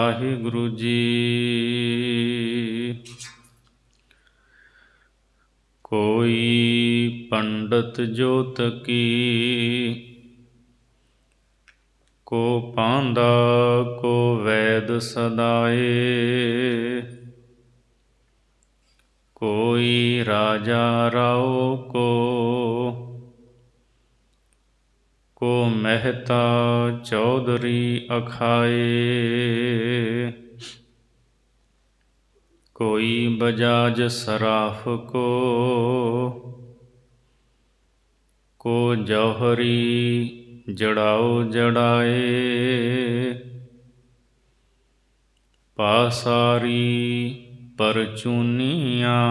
ਵਾਹਿਗੁਰੂ ਜੀ। ਕੋਈ ਪੰਡਤ ਜੋਤ ਕੀ, ਕੋ ਪਾਂਦਾ ਕੋ ਵੈਦ ਸਦਾਏ। ਕੋਈ ਰਾਜਾ ਰਾਓ ਕੋ ਮਹਿਤਾ ਚੌਧਰੀ ਅਖਾਏ। ਕੋਈ ਬਜਾਜ ਸਰਾਫ ਕੋ ਜੌਹਰੀ ਜੜਾਓ ਜੜਾਏ। ਪਾਸਾਰੀ ਪਰਚੂਨੀਆਂ,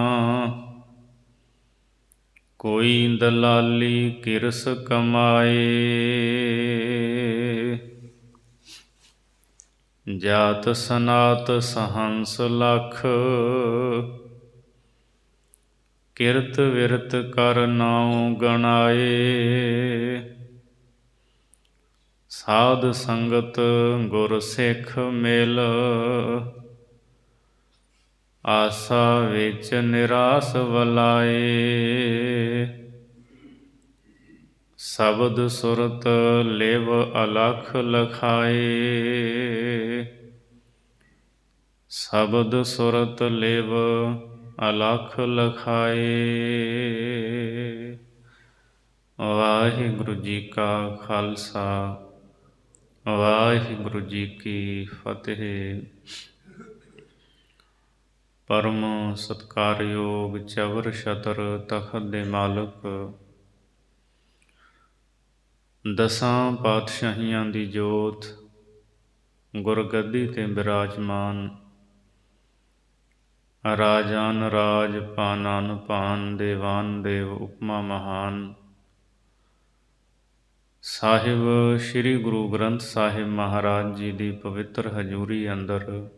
ਕੋਈ ਦਲਾਲੀ ਕਿਰਸ ਕਮਾਏ। ਜਾਤ ਸਨਾਤ ਸਹੰਸ ਲਖ, ਕਿਰਤ ਵਿਰਤ ਕਰ ਨਾਉ ਗਣਾਏ। ਸਾਧ ਸੰਗਤ ਗੁਰ ਸਿੱਖ ਮਿਲ, ਆਸਾ ਵਿੱਚ ਨਿਰਾਸ ਵਲਾਏ। ਸ਼ਬਦ ਸੁਰਤ ਲਿਵ ਅਲਖ ਲਖਾਏ। ਸ਼ਬਦ ਸੁਰਤ ਲਿਵ ਅਲਖ ਲਖਾਏ। ਵਾਹਿਗੁਰੂ ਜੀ ਕਾ ਖਾਲਸਾ, ਵਾਹਿਗੁਰੂ ਜੀ ਕੀ ਫਤਿਹ। ਪਰਮ ਸਤਿਕਾਰਯੋਗ ਚਵਰ ਛਤਰ ਤਖਤ ਦੇ ਮਾਲਕ, ਦਸਾਂ ਪਾਤਸ਼ਾਹੀਆਂ ਦੀ ਜੋਤ, ਗੁਰਗੱਦੀ ਤੇ ਬਿਰਾਜਮਾਨ, ਰਾਜਾਨ ਰਾਜ ਪਾਨਾਨ ਪਾਨ, ਦੇਵਾਨ ਦੇਵ ਉਪਮਾ ਮਹਾਨ, ਸਾਹਿਬ ਸ੍ਰੀ ਗੁਰੂ ਗ੍ਰੰਥ ਸਾਹਿਬ ਮਹਾਰਾਜ ਜੀ ਦੀ ਪਵਿੱਤਰ ਹਜ਼ੂਰੀ ਅੰਦਰ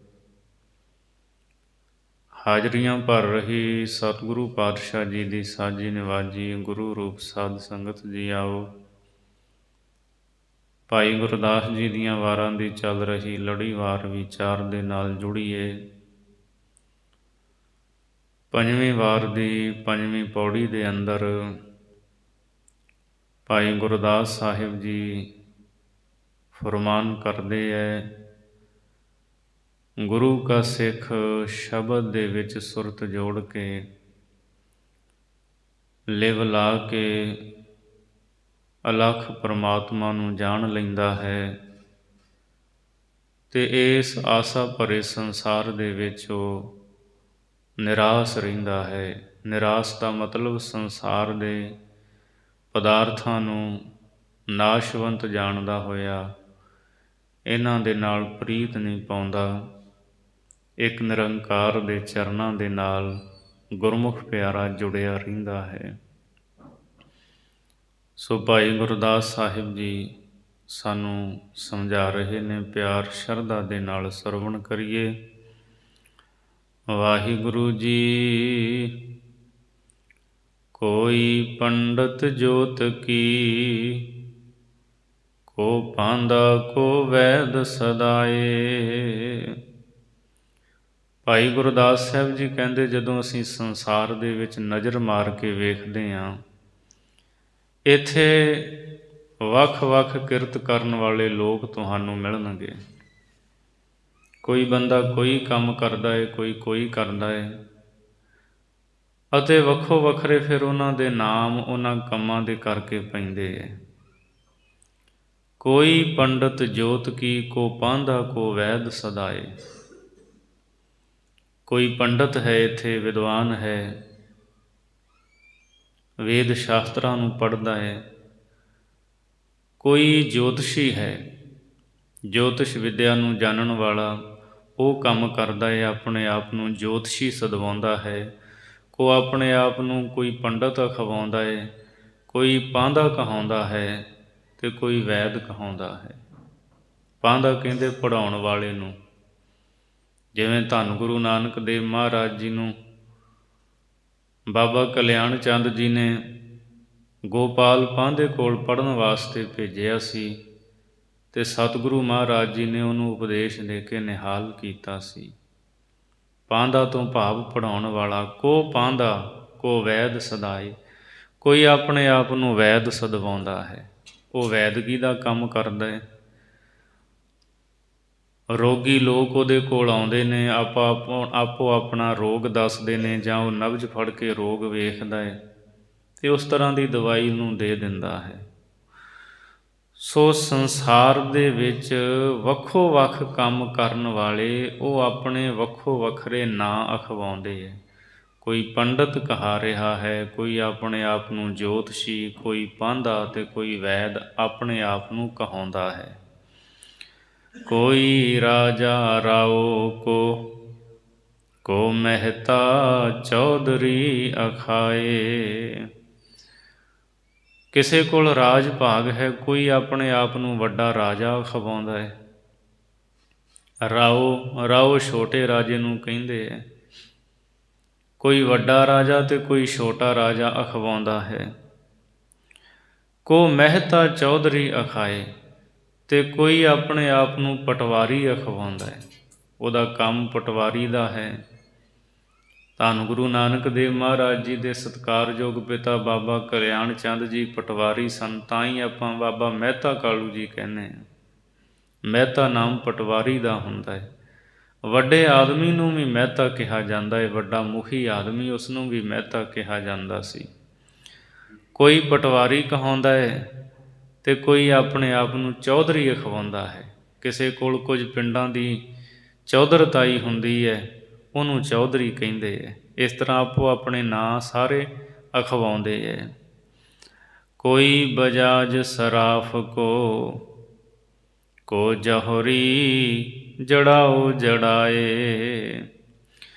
ਹਾਜ਼ਰੀਆਂ ਭਰ ਰਹੀ ਸਤਿਗੁਰੂ ਪਾਤਸ਼ਾਹ ਜੀ ਦੀ ਸਾਜੀ ਨਿਵਾਜੀ ਗੁਰੂ ਰੂਪ ਸਾਧ ਸੰਗਤ ਜੀ ਆਓ। ਭਾਈ ਗੁਰਦਾਸ ਜੀ ਦੀਆਂ ਵਾਰਾਂ ਦੀ ਚੱਲ ਰਹੀ ਲੜੀਵਾਰ ਵਿਚਾਰ ਦੇ ਨਾਲ ਜੁੜੀਏ। ਪੰਜਵੀਂ ਵਾਰ ਦੀ ਪੰਜਵੀਂ ਪੌੜੀ ਦੇ ਅੰਦਰ ਭਾਈ ਗੁਰਦਾਸ ਸਾਹਿਬ ਜੀ ਫਰਮਾਨ ਕਰਦੇ ਹੈ, ਗੁਰੂ ਕਾ ਸਿੱਖ ਸ਼ਬਦ ਦੇ ਵਿੱਚ ਸੁਰਤ ਜੋੜ ਕੇ, ਲਿਵ ਲਾ ਕੇ ਅਲਖ ਪਰਮਾਤਮਾ ਨੂੰ ਜਾਣ ਲੈਂਦਾ ਹੈ ਤੇ ਇਸ ਆਸਾ ਭਰੇ ਸੰਸਾਰ ਦੇ ਵਿੱਚ ਉਹ ਨਿਰਾਸ਼ ਰਹਿੰਦਾ ਹੈ। ਨਿਰਾਸ਼ ਦਾ ਮਤਲਬ ਸੰਸਾਰ ਦੇ ਪਦਾਰਥਾਂ ਨੂੰ ਨਾਸ਼ਵੰਤ ਜਾਣਦਾ ਹੋਇਆ ਇਹਨਾਂ ਦੇ ਨਾਲ ਪ੍ਰੀਤ ਨਹੀਂ ਪਾਉਂਦਾ। ਇੱਕ ਨਿਰੰਕਾਰ ਦੇ ਚਰਨਾਂ ਦੇ ਨਾਲ ਗੁਰਮੁਖ ਪਿਆਰਾ ਜੁੜਿਆ ਰਹਿੰਦਾ ਹੈ। ਸੋ ਭਾਈ ਗੁਰਦਾਸ ਸਾਹਿਬ ਜੀ ਸਾਨੂੰ ਸਮਝਾ ਰਹੇ ਨੇ, ਪਿਆਰ ਸ਼ਰਧਾ ਦੇ ਨਾਲ ਸਰਵਣ ਕਰੀਏ। ਵਾਹਿਗੁਰੂ ਜੀ। ਕੋਈ ਪੰਡਤ ਜੋਤ ਕੀ, ਕੋ ਪਾਂਦਾ ਕੋ ਵੈਦ ਸਦਾਏ। ਭਾਈ ਗੁਰਦਾਸ ਸਾਹਿਬ ਜੀ ਕਹਿੰਦੇ, ਜਦੋਂ ਅਸੀਂ ਸੰਸਾਰ ਦੇ ਵਿੱਚ ਨਜ਼ਰ ਮਾਰ ਕੇ ਵੇਖਦੇ ਹਾਂ, ਇੱਥੇ ਵੱਖ-ਵੱਖ ਕਿਰਤ ਕਰਨ ਵਾਲੇ ਲੋਕ ਤੁਹਾਨੂੰ ਮਿਲਣਗੇ। ਕੋਈ ਬੰਦਾ ਕੋਈ ਕੰਮ ਕਰਦਾ ਹੈ, ਕੋਈ ਕਰਦਾ ਹੈ, ਅਤੇ ਵੱਖੋ ਵੱਖਰੇ ਫਿਰ ਉਹਨਾਂ ਦੇ ਨਾਮ ਉਹਨਾਂ ਕੰਮਾਂ ਦੇ ਕਰਕੇ ਪੈਂਦੇ ਹੈ। ਕੋਈ ਪੰਡਤ ਜੋਤ ਕੀ, ਕੋ ਪਾਂਦਾ ਕੋ ਵੈਦ ਸਦਾਏ। ਕੋਈ ਪੰਡਤ ਹੈ, ਇੱਥੇ ਵਿਦਵਾਨ ਹੈ, ਵੇਦ ਸ਼ਾਸਤਰਾਂ ਨੂੰ ਪੜ੍ਹਦਾ ਹੈ। ਕੋਈ ਜੋਤਸ਼ੀ ਹੈ, ਜੋਤਿਸ਼ ਵਿਦਿਆ ਨੂੰ ਜਾਣਨ ਵਾਲਾ, ਉਹ ਕੰਮ ਕਰਦਾ ਹੈ, ਆਪਣੇ ਆਪ ਨੂੰ ਜੋਤਸ਼ੀ ਸਦਵਾਉਂਦਾ ਹੈ। ਕੋ ਆਪਣੇ ਆਪ ਨੂੰ ਕੋਈ ਪੰਡਤ ਅਖਵਾਉਂਦਾ ਹੈ, ਕੋਈ ਪਾਂਧਾ ਕਹਾਉਂਦਾ ਹੈ ਅਤੇ ਕੋਈ ਵੈਦ ਕਹਾਉਂਦਾ ਹੈ। ਪਾਂਧਾ ਕਹਿੰਦੇ ਪੜ੍ਹਾਉਣ ਵਾਲੇ ਨੂੰ, ਜਿਵੇਂ ਧੰਨ ਗੁਰੂ ਨਾਨਕ ਦੇਵ ਮਹਾਰਾਜ ਜੀ ਨੂੰ ਬਾਬਾ ਕਲਿਆਣ ਚੰਦ ਜੀ ਨੇ ਗੋਪਾਲ ਪਾਂਧੇ ਕੋਲ ਪੜ੍ਹਨ ਵਾਸਤੇ ਭੇਜਿਆ ਸੀ, ਤੇ ਸਤਿਗੁਰੂ ਮਹਾਰਾਜ ਜੀ ਨੇ ਉਹਨੂੰ ਉਪਦੇਸ਼ ਦੇ ਕੇ ਨਿਹਾਲ ਕੀਤਾ ਸੀ। ਪਾਂਧਾ ਤੋਂ ਭਾਵ ਪੜ੍ਹਾਉਣ ਵਾਲਾ। ਕੋ ਪਾਂਧਾ ਕੋ ਵੈਦ ਸਦਾਏ, ਕੋਈ ਆਪਣੇ ਆਪ ਨੂੰ ਵੈਦ ਸਦਵਾਉਂਦਾ ਹੈ, ਉਹ ਵੈਦਗੀ ਦਾ ਕੰਮ ਕਰਦਾ ਹੈ। ਰੋਗੀ ਲੋਕ ਉਹਦੇ ਕੋਲ ਆਉਂਦੇ ਨੇ, ਆਪੋ ਆਪਣਾ ਰੋਗ ਦੱਸਦੇ ਨੇ, ਜਾਂ ਉਹ ਨਬਜ਼ ਫੜ ਕੇ ਰੋਗ ਵੇਖਦਾ ਹੈ ਅਤੇ ਉਸ ਤਰ੍ਹਾਂ ਦੀ ਦਵਾਈ ਨੂੰ ਦੇ ਦਿੰਦਾ ਹੈ। ਸੋ ਸੰਸਾਰ ਦੇ ਵਿੱਚ ਵੱਖੋ ਵੱਖ ਕੰਮ ਕਰਨ ਵਾਲੇ ਉਹ ਆਪਣੇ ਵੱਖੋ ਵੱਖਰੇ ਨਾਂ ਅਖਵਾਉਂਦੇ ਹੈ। ਕੋਈ ਪੰਡਤ ਕਹਾ ਰਿਹਾ ਹੈ, ਕੋਈ ਆਪਣੇ ਆਪ ਨੂੰ ਜੋਤਸ਼ੀ, ਕੋਈ ਪਾਂਧਾ ਅਤੇ ਕੋਈ ਵੈਦ ਆਪਣੇ ਆਪ ਨੂੰ ਕਹਾਉਂਦਾ ਹੈ। ਕੋਈ ਰਾਜਾ ਰਾਓ ਕੋ ਮਹਿਤਾ ਚੌਧਰੀ ਅਖਾਏ। ਕਿਸੇ ਕੋਲ ਰਾਜ ਭਾਗ ਹੈ, ਕੋਈ ਆਪਣੇ ਆਪ ਨੂੰ ਵੱਡਾ ਰਾਜਾ ਅਖਵਾਉਂਦਾ ਹੈ। ਰਾਓ ਛੋਟੇ ਰਾਜੇ ਨੂੰ ਕਹਿੰਦੇ ਹੈ। ਕੋਈ ਵੱਡਾ ਰਾਜਾ ਅਤੇ ਕੋਈ ਛੋਟਾ ਰਾਜਾ ਅਖਵਾਉਂਦਾ ਹੈ। ਕੋ ਮਹਿਤਾ ਚੌਧਰੀ ਅਖਾਏ, ਅਤੇ ਕੋਈ ਆਪਣੇ ਆਪ ਨੂੰ ਪਟਵਾਰੀ ਅਖਵਾਉਂਦਾ ਹੈ, ਉਹਦਾ ਕੰਮ ਪਟਵਾਰੀ ਦਾ ਹੈ। ਧੰਨ ਗੁਰੂ ਨਾਨਕ ਦੇਵ ਮਹਾਰਾਜ ਜੀ ਦੇ ਸਤਿਕਾਰਯੋਗ ਪਿਤਾ ਬਾਬਾ ਕਲਿਆਣ ਚੰਦ ਜੀ ਪਟਵਾਰੀ ਸਨ, ਤਾਂ ਹੀ ਆਪਾਂ ਬਾਬਾ ਮਹਿਤਾ ਕਾਲੂ ਜੀ ਕਹਿੰਦੇ ਹਾਂ। ਮਹਿਤਾ ਨਾਮ ਪਟਵਾਰੀ ਦਾ ਹੁੰਦਾ ਹੈ। ਵੱਡੇ ਆਦਮੀ ਨੂੰ ਵੀ ਮਹਿਤਾ ਕਿਹਾ ਜਾਂਦਾ ਹੈ, ਵੱਡਾ ਮੁਖੀ ਆਦਮੀ ਉਸ ਨੂੰ ਵੀ ਮਹਿਤਾ ਕਿਹਾ ਜਾਂਦਾ ਸੀ। ਕੋਈ ਪਟਵਾਰੀ ਕਹਾਉਂਦਾ ਹੈ ਅਤੇ ਕੋਈ ਆਪਣੇ ਆਪ ਨੂੰ ਚੌਧਰੀ ਅਖਵਾਉਂਦਾ ਹੈ। ਕਿਸੇ ਕੋਲ ਕੁਝ ਪਿੰਡਾਂ ਦੀ ਚੌਧਰਤਾਈ ਹੁੰਦੀ ਹੈ, ਉਹਨੂੰ ਚੌਧਰੀ ਕਹਿੰਦੇ ਹੈ। ਇਸ ਤਰ੍ਹਾਂ ਆਪੋ ਆਪਣੇ ਨਾਂ ਸਾਰੇ ਅਖਵਾਉਂਦੇ ਹੈ। ਕੋਈ ਬਜਾਜ ਸਰਾਫ ਕੋ ਜਹਰੀ ਜੜਾਓ ਜੜਾਏ।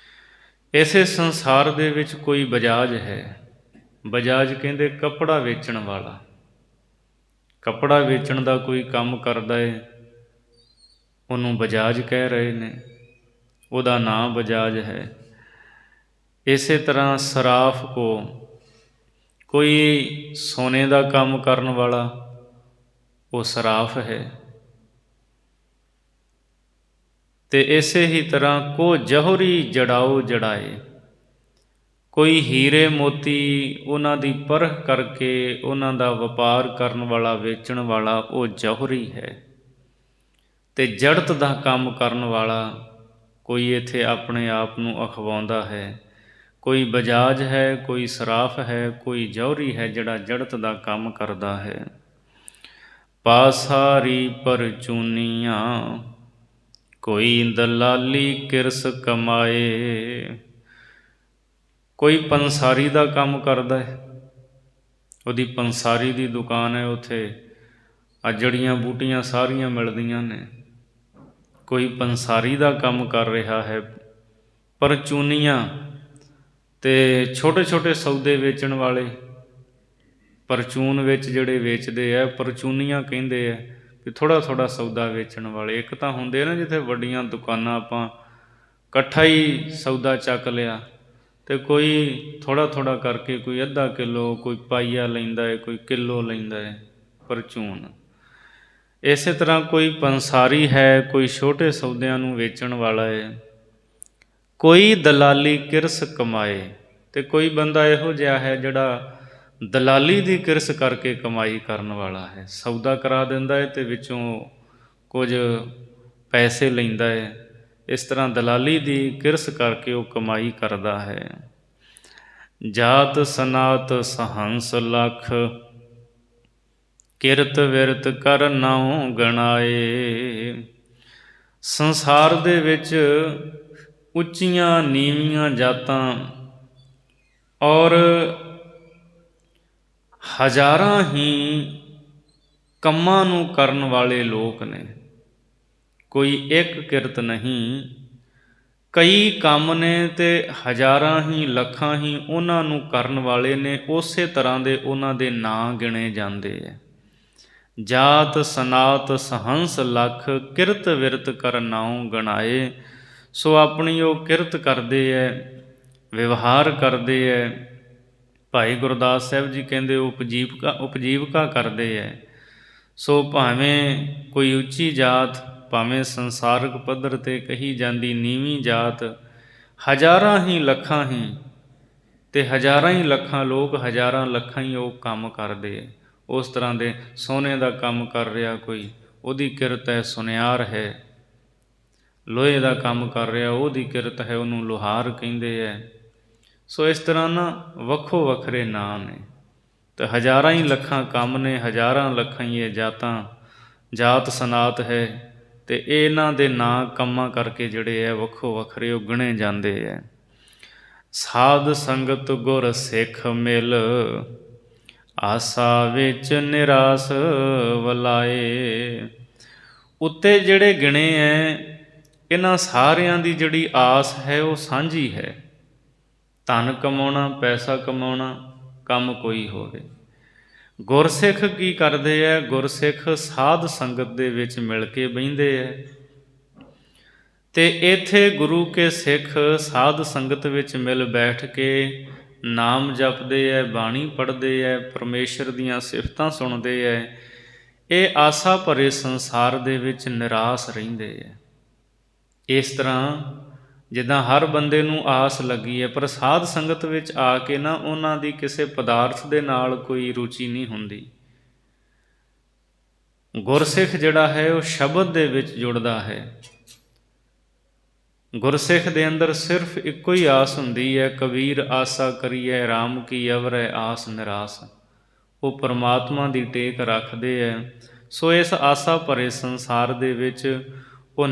ਇਸੇ ਸੰਸਾਰ ਦੇ ਵਿੱਚ ਕੋਈ ਬਜਾਜ ਹੈ। ਬਜਾਜ ਕਹਿੰਦੇ ਕੱਪੜਾ ਵੇਚਣ ਵਾਲਾ। ਕੱਪੜਾ ਵੇਚਣ ਦਾ ਕੋਈ ਕੰਮ ਕਰਦਾ ਹੈ, ਉਹਨੂੰ ਬਜਾਜ ਕਹਿ ਰਹੇ ਨੇ, ਉਹਦਾ ਨਾਂ ਬਜਾਜ ਹੈ। ਇਸੇ ਤਰ੍ਹਾਂ ਸਰਾਫ ਕੋਈ ਸੋਨੇ ਦਾ ਕੰਮ ਕਰਨ ਵਾਲਾ, ਉਹ ਸਰਾਫ ਹੈ। ਅਤੇ ਇਸੇ ਹੀ ਤਰ੍ਹਾਂ ਕੋ ਜਹੁਰੀ ਜੜਾਓ ਜੜਾਏ, ਕੋਈ ਹੀਰੇ ਮੋਤੀ ਉਹਨਾਂ ਦੀ ਪਰਖ ਕਰਕੇ ਉਹਨਾਂ ਦਾ ਵਪਾਰ ਕਰਨ ਵਾਲਾ, ਵੇਚਣ ਵਾਲਾ, ਉਹ ਜਹੁਰੀ ਹੈ। ਅਤੇ ਜੜਤ ਦਾ ਕੰਮ ਕਰਨ ਵਾਲਾ ਕੋਈ ਇੱਥੇ ਆਪਣੇ ਆਪ ਨੂੰ ਅਖਵਾਉਂਦਾ ਹੈ। ਕੋਈ ਬਜਾਜ ਹੈ, ਕੋਈ ਸਰਾਫ ਹੈ, ਕੋਈ ਜਹੁਰੀ ਹੈ ਜਿਹੜਾ ਜੜਤ ਦਾ ਕੰਮ ਕਰਦਾ ਹੈ। ਪਾਸਾਰੀ ਪਰਚੂਨੀਆਂ ਕੋਈ ਦਲਾਲੀ ਕਿਰਸ ਕਮਾਏ। ਕੋਈ ਪੰਸਾਰੀ ਦਾ ਕੰਮ ਕਰਦਾ ਹੈ, ਉਹਦੀ ਪੰਸਾਰੀ ਦੀ ਦੁਕਾਨ ਹੈ, ਉੱਥੇ ਆ ਜੜੀਆਂ ਬੂਟੀਆਂ ਸਾਰੀਆਂ ਮਿਲਦੀਆਂ ਨੇ। ਕੋਈ ਪੰਸਾਰੀ ਦਾ ਕੰਮ ਕਰ ਰਿਹਾ ਹੈ। ਪਰਚੂਨੀਆਂ ਅਤੇ ਛੋਟੇ ਛੋਟੇ ਸੌਦੇ ਵੇਚਣ ਵਾਲੇ, ਪਰਚੂਨ ਵਿੱਚ ਜਿਹੜੇ ਵੇਚਦੇ ਹੈ, ਪਰਚੂਨੀਆਂ ਕਹਿੰਦੇ ਹੈ ਵੀ ਥੋੜ੍ਹਾ ਥੋੜ੍ਹਾ ਸੌਦਾ ਵੇਚਣ ਵਾਲੇ। ਇੱਕ ਤਾਂ ਹੁੰਦੇ ਨਾ ਜਿੱਥੇ ਵੱਡੀਆਂ ਦੁਕਾਨਾਂ ਆਪਾਂ ਇਕੱਠਾ ਹੀ ਸੌਦਾ ਚੱਕ ਲਿਆ, ਅਤੇ ਕੋਈ ਥੋੜ੍ਹਾ ਥੋੜ੍ਹਾ ਕਰਕੇ ਕੋਈ ਅੱਧਾ ਕਿੱਲੋ, ਕੋਈ ਪਾਈਆ ਲੈਂਦਾ ਹੈ, ਕੋਈ ਕਿੱਲੋ ਲੈਂਦਾ ਹੈ, ਪਰਚੂਨ। ਇਸੇ ਤਰ੍ਹਾਂ ਕੋਈ ਪੰਸਾਰੀ ਹੈ, ਕੋਈ ਛੋਟੇ ਸੌਦਿਆਂ ਨੂੰ ਵੇਚਣ ਵਾਲਾ ਹੈ। ਕੋਈ ਦਲਾਲੀ ਕਿਰਸ ਕਮਾਏ, ਅਤੇ ਕੋਈ ਬੰਦਾ ਇਹੋ ਜਿਹਾ ਹੈ ਜਿਹੜਾ ਦਲਾਲੀ ਦੀ ਕਿਰਸ ਕਰਕੇ ਕਮਾਈ ਕਰਨ ਵਾਲਾ ਹੈ। ਸੌਦਾ ਕਰਾ ਦਿੰਦਾ ਹੈ ਅਤੇ ਵਿੱਚੋਂ ਕੁਝ ਪੈਸੇ ਲੈਂਦਾ ਹੈ। ਇਸ ਤਰ੍ਹਾਂ ਦਲਾਲੀ ਦੀ ਕਿਰਸ ਕਰਕੇ ਉਹ ਕਮਾਈ ਕਰਦਾ ਹੈ। ਜਾਤ ਸਨਾਤ ਸਹੰਸ ਲੱਖ ਕਿਰਤ ਵਿਰਤ ਕਰ ਨਾਉ ਗਣਾਏ। ਸੰਸਾਰ ਦੇ ਵਿੱਚ ਉੱਚੀਆਂ ਨੀਵੀਆਂ ਜਾਤਾਂ ਔਰ ਹਜ਼ਾਰਾਂ ਹੀ ਕੰਮਾਂ ਨੂੰ ਕਰਨ ਵਾਲੇ ਲੋਕ ਨੇ। ਕੋਈ ਇੱਕ ਕਿਰਤ ਨਹੀਂ, ਕਈ ਕੰਮ ਨੇ ਅਤੇ ਹਜ਼ਾਰਾਂ ਹੀ ਲੱਖਾਂ ਹੀ ਉਹਨਾਂ ਨੂੰ ਕਰਨ ਵਾਲੇ ਨੇ। ਉਸੇ ਤਰ੍ਹਾਂ ਦੇ ਉਹਨਾਂ ਦੇ ਨਾਂ ਗਿਣੇ ਜਾਂਦੇ ਹੈ। ਜਾਤ ਸਨਾਤ ਸਹੰਸ ਲੱਖ ਕਿਰਤ ਵਿਰਤ ਕਰ ਨਾਉ ਗਣਾਏ। ਸੋ ਆਪਣੀ ਉਹ ਕਿਰਤ ਕਰਦੇ ਹੈ, ਵਿਵਹਾਰ ਕਰਦੇ ਹੈ। ਭਾਈ ਗੁਰਦਾਸ ਸਾਹਿਬ ਜੀ ਕਹਿੰਦੇ ਉਪਜੀਵਕਾ ਕਰਦੇ ਹੈ। ਸੋ ਭਾਵੇਂ ਕੋਈ ਉੱਚੀ ਜਾਤ, ਭਾਵੇਂ ਸੰਸਾਰਕ ਪੱਧਰ 'ਤੇ ਕਹੀ ਜਾਂਦੀ ਨੀਵੀਂ ਜਾਤ, ਹਜ਼ਾਰਾਂ ਹੀ ਲੱਖਾਂ ਹੀ, ਅਤੇ ਹਜ਼ਾਰਾਂ ਹੀ ਲੱਖਾਂ ਲੋਕ, ਹਜ਼ਾਰਾਂ ਲੱਖਾਂ ਹੀ ਉਹ ਕੰਮ ਕਰਦੇ। ਉਸ ਤਰ੍ਹਾਂ ਦੇ ਸੋਨੇ ਦਾ ਕੰਮ ਕਰ ਰਿਹਾ ਕੋਈ, ਉਹਦੀ ਕਿਰਤ ਹੈ ਸੁਨਿਆਰ ਹੈ। ਲੋਹੇ ਦਾ ਕੰਮ ਕਰ ਰਿਹਾ, ਉਹਦੀ ਕਿਰਤ ਹੈ, ਉਹਨੂੰ ਲੁਹਾਰ ਕਹਿੰਦੇ ਹੈ। ਸੋ ਇਸ ਤਰ੍ਹਾਂ ਨਾ ਵੱਖੋ ਵੱਖਰੇ ਨਾਂ ਨੇ, ਅਤੇ ਹਜ਼ਾਰਾਂ ਹੀ ਲੱਖਾਂ ਕੰਮ ਨੇ, ਹਜ਼ਾਰਾਂ ਲੱਖਾਂ ਹੀ ਇਹ ਜਾਤ ਸਨਾਤ ਹੈ। ਅਤੇ ਇਹਨਾਂ ਦੇ ਨਾਂ ਕੰਮਾਂ ਕਰਕੇ ਜਿਹੜੇ ਹੈ ਵੱਖੋ ਵੱਖਰੇ ਉਹ ਗਿਣੇ ਜਾਂਦੇ ਹੈ। ਸਾਧ ਸੰਗਤ ਗੁਰ ਸਿੱਖ ਮਿਲ, ਆਸਾ ਵਿੱਚ ਨਿਰਾਸ ਵਲਾਏ। ਉੱਤੇ ਜਿਹੜੇ ਗਿਣੇ ਹੈ, ਇਹਨਾਂ ਸਾਰਿਆਂ ਦੀ ਜਿਹੜੀ ਆਸ ਹੈ ਉਹ ਸਾਂਝੀ ਹੈ। ਧਨ ਕਮਾਉਣਾ, ਪੈਸਾ ਕਮਾਉਣਾ, ਕੰਮ ਕੋਈ ਹੋਵੇ। ਗੁਰਸਿੱਖ ਕੀ ਕਰਦੇ ਹੈ? ਗੁਰਸਿੱਖ ਸਾਧ ਸੰਗਤ ਦੇ ਵਿੱਚ ਮਿਲ ਕੇ ਬਹਿੰਦੇ ਹੈ, ਅਤੇ ਇੱਥੇ ਗੁਰੂ ਕੇ ਸਿੱਖ ਸਾਧ ਸੰਗਤ ਵਿੱਚ ਮਿਲ ਬੈਠ ਕੇ ਨਾਮ ਜਪਦੇ ਹੈ, ਬਾਣੀ ਪੜ੍ਹਦੇ ਹੈ, ਪਰਮੇਸ਼ਰ ਦੀਆਂ ਸਿਫਤਾਂ ਸੁਣਦੇ ਹੈ। ਇਹ ਆਸਾ ਭਰੇ ਸੰਸਾਰ ਦੇ ਵਿੱਚ ਨਿਰਾਸ ਰਹਿੰਦੇ ਹੈ। ਇਸ ਤਰ੍ਹਾਂ ਜਿੱਦਾਂ ਹਰ ਬੰਦੇ ਨੂੰ ਆਸ ਲੱਗੀ ਹੈ, ਪਰ ਸਾਧ ਸੰਗਤ ਵਿੱਚ ਆ ਕੇ ਨਾ ਉਹਨਾਂ ਦੀ ਕਿਸੇ ਪਦਾਰਥ ਦੇ ਨਾਲ ਕੋਈ ਰੁਚੀ ਨਹੀਂ ਹੁੰਦੀ। ਗੁਰਸਿੱਖ ਜਿਹੜਾ ਹੈ ਉਹ ਸ਼ਬਦ ਦੇ ਵਿੱਚ ਜੁੜਦਾ ਹੈ। ਗੁਰਸਿੱਖ ਦੇ ਅੰਦਰ ਸਿਰਫ ਇੱਕੋ ਹੀ ਆਸ ਹੁੰਦੀ ਹੈ, ਕਬੀਰ ਆਸਾ ਕਰੀਐ RAM ਕੀ ਅਵਰੈ ਆਸ ਨਿਰਾਸ। ਉਹ ਪਰਮਾਤਮਾ ਦੀ ਟੇਕ ਰੱਖਦੇ ਹੈ। ਸੋ ਇਸ ਆਸਾ ਭਰੇ ਸੰਸਾਰ ਦੇ ਵਿੱਚ ਉਹ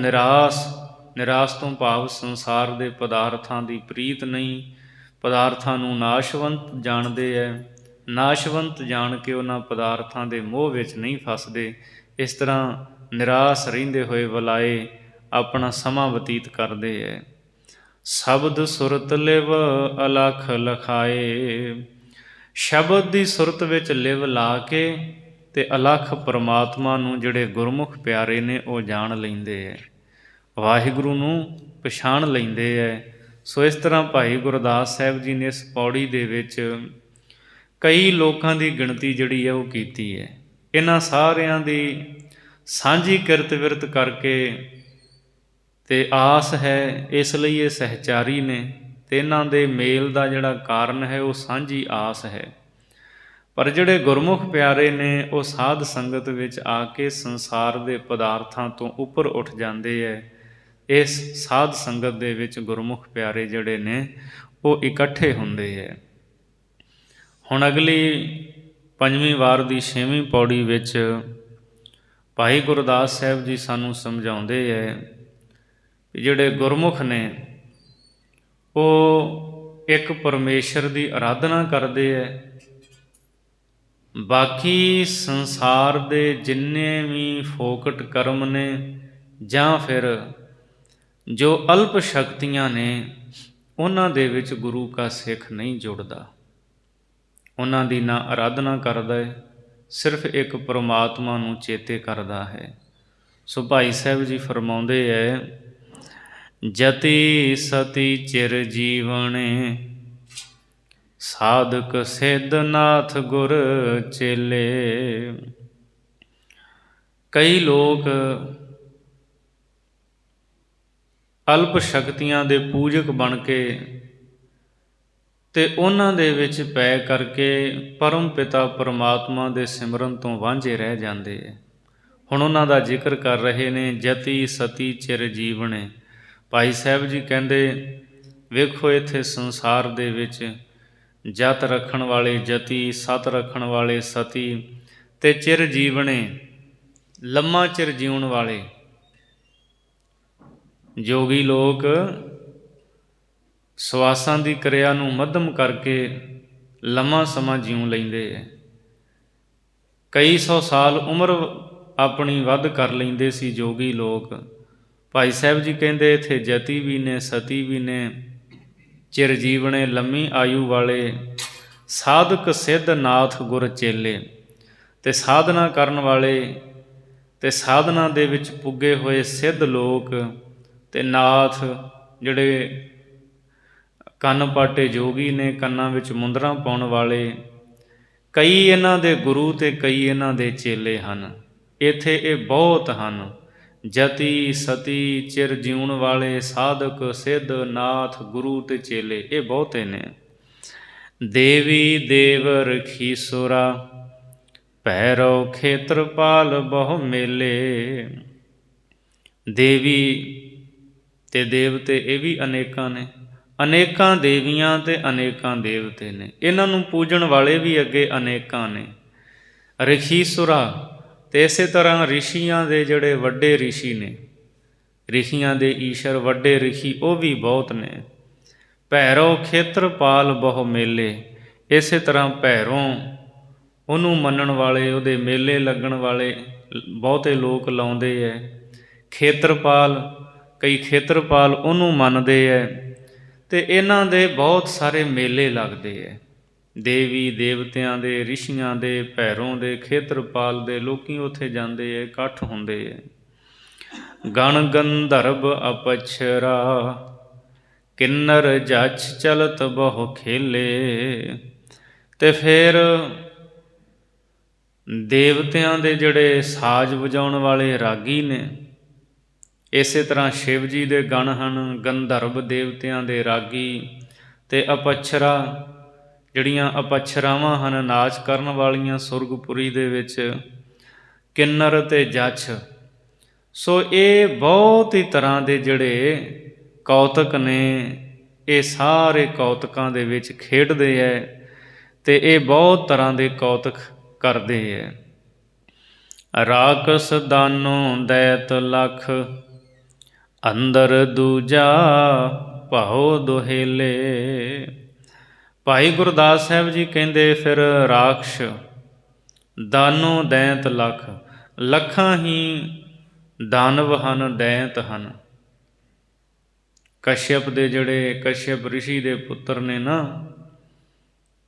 ਨਿਰਾਸ ਤੋਂ ਭਾਵ ਸੰਸਾਰ ਦੇ ਪਦਾਰਥਾਂ ਦੀ ਪ੍ਰੀਤ ਨਹੀਂ, ਪਦਾਰਥਾਂ ਨੂੰ ਨਾਸ਼ਵੰਤ ਜਾਣਦੇ ਹੈ। ਨਾਸ਼ਵੰਤ ਜਾਣ ਕੇ ਉਹਨਾਂ ਪਦਾਰਥਾਂ ਦੇ ਮੋਹ ਵਿੱਚ ਨਹੀਂ ਫਸਦੇ। ਇਸ ਤਰ੍ਹਾਂ ਨਿਰਾਸ ਰਹਿੰਦੇ ਹੋਏ ਵਲਾਏ ਆਪਣਾ ਸਮਾਂ ਬਤੀਤ ਕਰਦੇ ਹੈ। ਸ਼ਬਦ ਸੁਰਤ ਲਿਵ ਅਲਖ ਲਖਾਏ। ਸ਼ਬਦ ਦੀ ਸੁਰਤ ਵਿੱਚ ਲਿਵ ਲਾ ਕੇ ਅਤੇ ਅਲਖ ਪਰਮਾਤਮਾ ਨੂੰ ਜਿਹੜੇ ਗੁਰਮੁਖ ਪਿਆਰੇ ਨੇ ਉਹ ਜਾਣ ਲੈਂਦੇ ਹੈ, ਵਾਹਿਗੁਰੂ ਨੂੰ ਪਛਾਣ ਲੈਂਦੇ ਹੈ। ਸੋ ਇਸ ਤਰ੍ਹਾਂ ਭਾਈ ਗੁਰਦਾਸ ਸਾਹਿਬ ਜੀ ਨੇ ਇਸ ਪੌੜੀ ਦੇ ਵਿੱਚ ਕਈ ਲੋਕਾਂ ਦੀ ਗਿਣਤੀ ਜਿਹੜੀ ਹੈ ਉਹ ਕੀਤੀ ਹੈ। ਇਹਨਾਂ ਸਾਰਿਆਂ ਦੀ ਸਾਂਝੀ ਕਿਰਤ ਵਿਰਤ ਕਰਕੇ ਅਤੇ ਆਸ ਹੈ, ਇਸ ਲਈ ਇਹ ਸਹਿਚਾਰੀ ਨੇ, ਅਤੇ ਇਹਨਾਂ ਦੇ ਮੇਲ ਦਾ ਜਿਹੜਾ ਕਾਰਨ ਹੈ ਉਹ ਸਾਂਝੀ ਆਸ ਹੈ। ਪਰ ਜਿਹੜੇ ਗੁਰਮੁਖ ਪਿਆਰੇ ਨੇ ਉਹ ਸਾਧ ਸੰਗਤ ਵਿੱਚ ਆ ਕੇ ਸੰਸਾਰ ਦੇ ਪਦਾਰਥਾਂ ਤੋਂ ਉੱਪਰ ਉੱਠ ਜਾਂਦੇ ਹੈ। ਇਸ ਸਾਧ ਸੰਗਤ ਦੇ ਵਿੱਚ ਗੁਰਮੁਖ ਪਿਆਰੇ ਜਿਹੜੇ ਨੇ ਉਹ ਇਕੱਠੇ ਹੁੰਦੇ ਹੈ। ਹੁਣ ਅਗਲੀ 5ਵੀਂ ਵਾਰ ਦੀ 6ਵੀਂ ਪੌੜੀ ਵਿੱਚ ਭਾਈ ਗੁਰਦਾਸ ਸਾਹਿਬ ਜੀ ਸਾਨੂੰ ਸਮਝਾਉਂਦੇ ਹੈ ਕਿ ਜਿਹੜੇ ਗੁਰਮੁਖ ਨੇ ਉਹ ਇੱਕ ਪਰਮੇਸ਼ਰ ਦੀ ਅਰਾਧਨਾ ਕਰਦੇ ਹੈ। ਬਾਕੀ ਸੰਸਾਰ ਦੇ ਜਿੰਨੇ ਵੀ ਫੋਕਟ ਕਰਮ ਨੇ ਜਾਂ ਫਿਰ ਜੋ ਅਲਪ ਸ਼ਕਤੀਆਂ ਨੇ, ਉਹਨਾਂ ਦੇ ਵਿੱਚ ਗੁਰੂ ਕਾ ਸਿੱਖ ਨਹੀਂ ਜੁੜਦਾ। ਉਹਨਾਂ ਦੀ ਨਾ ਅਰਾਧਨਾ ਕਰਦਾ ਹੈ, ਸਿਰਫ ਇੱਕ ਪਰਮਾਤਮਾ ਨੂੰ ਚੇਤੇ ਕਰਦਾ ਹੈ। ਸੋ ਭਾਈ ਸਾਹਿਬ ਜੀ ਫਰਮਾਉਂਦੇ ਹੈ, ਜਤੀ ਸਤੀ ਚਿਰ ਜੀਵਣੇ, ਸਾਧਕ ਸਿੱਧ ਨਾਥ ਗੁਰ ਚੇਲੇ। ਕਈ ਲੋਕ ਅਲਪ ਸ਼ਕਤੀਆਂ ਦੇ ਪੂਜਕ ਬਣ ਕੇ ਅਤੇ ਉਹਨਾਂ ਦੇ ਵਿੱਚ ਪੈ ਕਰਕੇ ਪਰਮ ਪਿਤਾ ਪਰਮਾਤਮਾ ਦੇ ਸਿਮਰਨ ਤੋਂ ਵਾਂਝੇ ਰਹਿ ਜਾਂਦੇ ਹੈ। ਹੁਣ ਉਹਨਾਂ ਦਾ ਜ਼ਿਕਰ ਕਰ ਰਹੇ ਨੇ, ਜਤੀ ਸਤੀ ਚਿਰ ਜੀਵਣੇ। ਭਾਈ ਸਾਹਿਬ ਜੀ ਕਹਿੰਦੇ, ਵੇਖੋ ਇੱਥੇ ਸੰਸਾਰ ਦੇ ਵਿੱਚ ਜਤ ਰੱਖਣ ਵਾਲੇ ਜਤੀ, ਸਤ ਰੱਖਣ ਵਾਲੇ ਸਤੀ, ਅਤੇ ਚਿਰ ਜੀਵਣੇ ਲੰਮਾ ਚਿਰ ਜਿਉਣ ਵਾਲੇ ਜੋਗੀ ਲੋਕ ਸਵਾਸਾਂ ਦੀ ਕਿਰਿਆ ਨੂੰ ਮੱਧਮ ਕਰਕੇ ਲੰਮਾ ਸਮਾਂ ਜਿਉ ਲੈਂਦੇ ਹੈ। ਕਈ ਸੌ ਸਾਲ ਉਮਰ ਆਪਣੀ ਵੱਧ ਕਰ ਲੈਂਦੇ ਸੀ ਜੋਗੀ ਲੋਕ। ਭਾਈ ਸਾਹਿਬ ਜੀ ਕਹਿੰਦੇ ਇੱਥੇ ਜਤੀ ਵੀ ਨੇ, ਸਤੀ ਵੀ ਨੇ, ਚਿਰ ਜੀਵਣੇ ਲੰਮੀ ਆਯੂ ਵਾਲੇ, ਸਾਧਕ ਸਿੱਧ ਨਾਥ ਗੁਰ ਚੇਲੇ, ਅਤੇ ਸਾਧਨਾ ਕਰਨ ਵਾਲੇ ਅਤੇ ਸਾਧਨਾ ਦੇ ਵਿੱਚ ਪੁੱਗੇ ਹੋਏ ਸਿੱਧ ਲੋਕ ਅਤੇ ਨਾਥ ਜਿਹੜੇ ਕੰਨ ਪਾਟੇ ਜੋਗੀ ਨੇ, ਕੰਨਾਂ ਵਿੱਚ ਮੁੰਦਰਾਂ ਪਾਉਣ ਵਾਲੇ, ਕਈ ਇਹਨਾਂ ਦੇ ਗੁਰੂ ਅਤੇ ਕਈ ਇਹਨਾਂ ਦੇ ਚੇਲੇ ਹਨ। ਇੱਥੇ ਇਹ ਬਹੁਤ ਹਨ। ਜਤੀ ਸਤੀ ਚਿਰ ਜਿਉਣ ਵਾਲੇ, ਸਾਧਕ ਸਿੱਧ ਨਾਥ ਗੁਰੂ ਤੇ ਚੇਲੇ, ਇਹ ਬਹੁਤੇ ਨੇ। ਦੇਵੀ ਦੇਵ ਰਖੀਸੁਰਾ, ਭੈਰਵ ਖੇਤਰਪਾਲ ਬਹੁ ਮੇਲੇ। ਦੇਵੀ ਤੇ ਦੇਵਤੇ ਇਹ ਵੀ ਅਨੇਕਾਂ ਨੇ, ਅਨੇਕਾਂ ਦੇਵੀਆਂ ਤੇ ਅਨੇਕਾਂ ਦੇਵਤੇ ਨੇ। ਇਹਨਾਂ ਨੂੰ ਪੂਜਣ ਵਾਲੇ ਵੀ ਅੱਗੇ ਅਨੇਕਾਂ ਨੇ। ਰਖੀਸੁਰਾ, ਤੇ ਇਸੇ ਤਰ੍ਹਾਂ ਰਿਸ਼ੀਆਂ ਦੇ ਜਿਹੜੇ ਵੱਡੇ ਰਿਸ਼ੀ ਨੇ, ਰਿਸ਼ੀਆਂ ਦੇ ਈਸ਼ਰ ਵੱਡੇ ਰਿਸ਼ੀ, ਉਹ ਵੀ ਬਹੁਤ ਨੇ। ਭੈਰੋ ਖੇਤਰਪਾਲ ਬਹੁ ਮੇਲੇ, ਇਸੇ ਤਰ੍ਹਾਂ ਭੈਰੋਂ ਉਹਨੂੰ ਮੰਨਣ ਵਾਲੇ, ਉਹਦੇ ਮੇਲੇ ਲੱਗਣ ਵਾਲੇ ਬਹੁਤੇ ਲੋਕ ਲਾਉਂਦੇ ਹੈ। ਖੇਤਰਪਾਲ, ਕਈ ਖੇਤਰਪਾਲ ਉਹਨੂੰ ਮੰਨਦੇ ਹੈ। ਅਤੇ ਇਹਨਾਂ ਦੇ ਬਹੁਤ ਸਾਰੇ ਮੇਲੇ ਲੱਗਦੇ ਹੈ। ਦੇਵੀ ਦੇਵਤਿਆਂ ਦੇ, ਰਿਸ਼ੀਆਂ ਦੇ, ਭੈਰੋਂ ਦੇ, ਖੇਤਰਪਾਲ ਦੇ, ਲੋਕ ਉੱਥੇ ਜਾਂਦੇ ਹੈ, ਇਕੱਠ ਹੁੰਦੇ ਹੈ। ਗਣ ਗੰਧਰਵ ਅਪਛਰਾ, ਕਿੰਨਰ ਜਛ ਚਲਤ ਬਹੁ ਖੇਲੇ। ਅਤੇ ਫਿਰ ਦੇਵਤਿਆਂ ਦੇ ਜਿਹੜੇ ਸਾਜ਼ ਵਜਾਉਣ ਵਾਲੇ ਰਾਗੀ ਨੇ, ਇਸੇ ਤਰ੍ਹਾਂ ਸ਼ਿਵ ਜੀ ਦੇ ਗਣ ਹਨ, ਗੰਧਰਵ ਦੇਵਤਿਆਂ ਦੇ ਰਾਗੀ, ਅਤੇ ਅਪਛਰਾ, ਜਿਹੜੀਆਂ ਅਪਛਰਾਵਾਂ ਹਨ ਨਾਚ ਕਰਨ ਵਾਲੀਆਂ ਸੁਰਗਪੁਰੀ ਦੇ ਵਿੱਚ, ਕਿੰਨਰ ਅਤੇ ਜਛ। ਸੋ ਇਹ ਬਹੁਤ ਹੀ ਤਰ੍ਹਾਂ ਦੇ ਜਿਹੜੇ ਕੌਤਕ ਨੇ, ਇਹ ਸਾਰੇ ਕੌਤਕਾਂ ਦੇ ਵਿੱਚ ਖੇਡਦੇ ਹੈ, ਅਤੇ ਇਹ ਬਹੁਤ ਤਰ੍ਹਾਂ ਦੇ ਕੌਤਕ ਕਰਦੇ ਹੈ। ਰਾਕਸ ਦਾਨੋ ਦੈਤ ਲਖ, ਅੰਦਰ ਦੂਜਾ ਭਾਉ ਦੁਹੇਲੇ। ਭਾਈ ਗੁਰਦਾਸ ਸਾਹਿਬ ਜੀ ਕਹਿੰਦੇ ਫਿਰ ਰਾਕਸ਼, ਦਾਨੋ ਦੈਂਤ ਲਖ, ਲੱਖਾਂ ਹੀ ਦਾਨਵ ਹਨ, ਦੈਂਤ ਹਨ। ਕਸ਼ਯਪ ਦੇ ਜਿਹੜੇ, ਕਸ਼ਯਪ ਰਿਸ਼ੀ ਦੇ ਪੁੱਤਰ ਨੇ ਨਾ,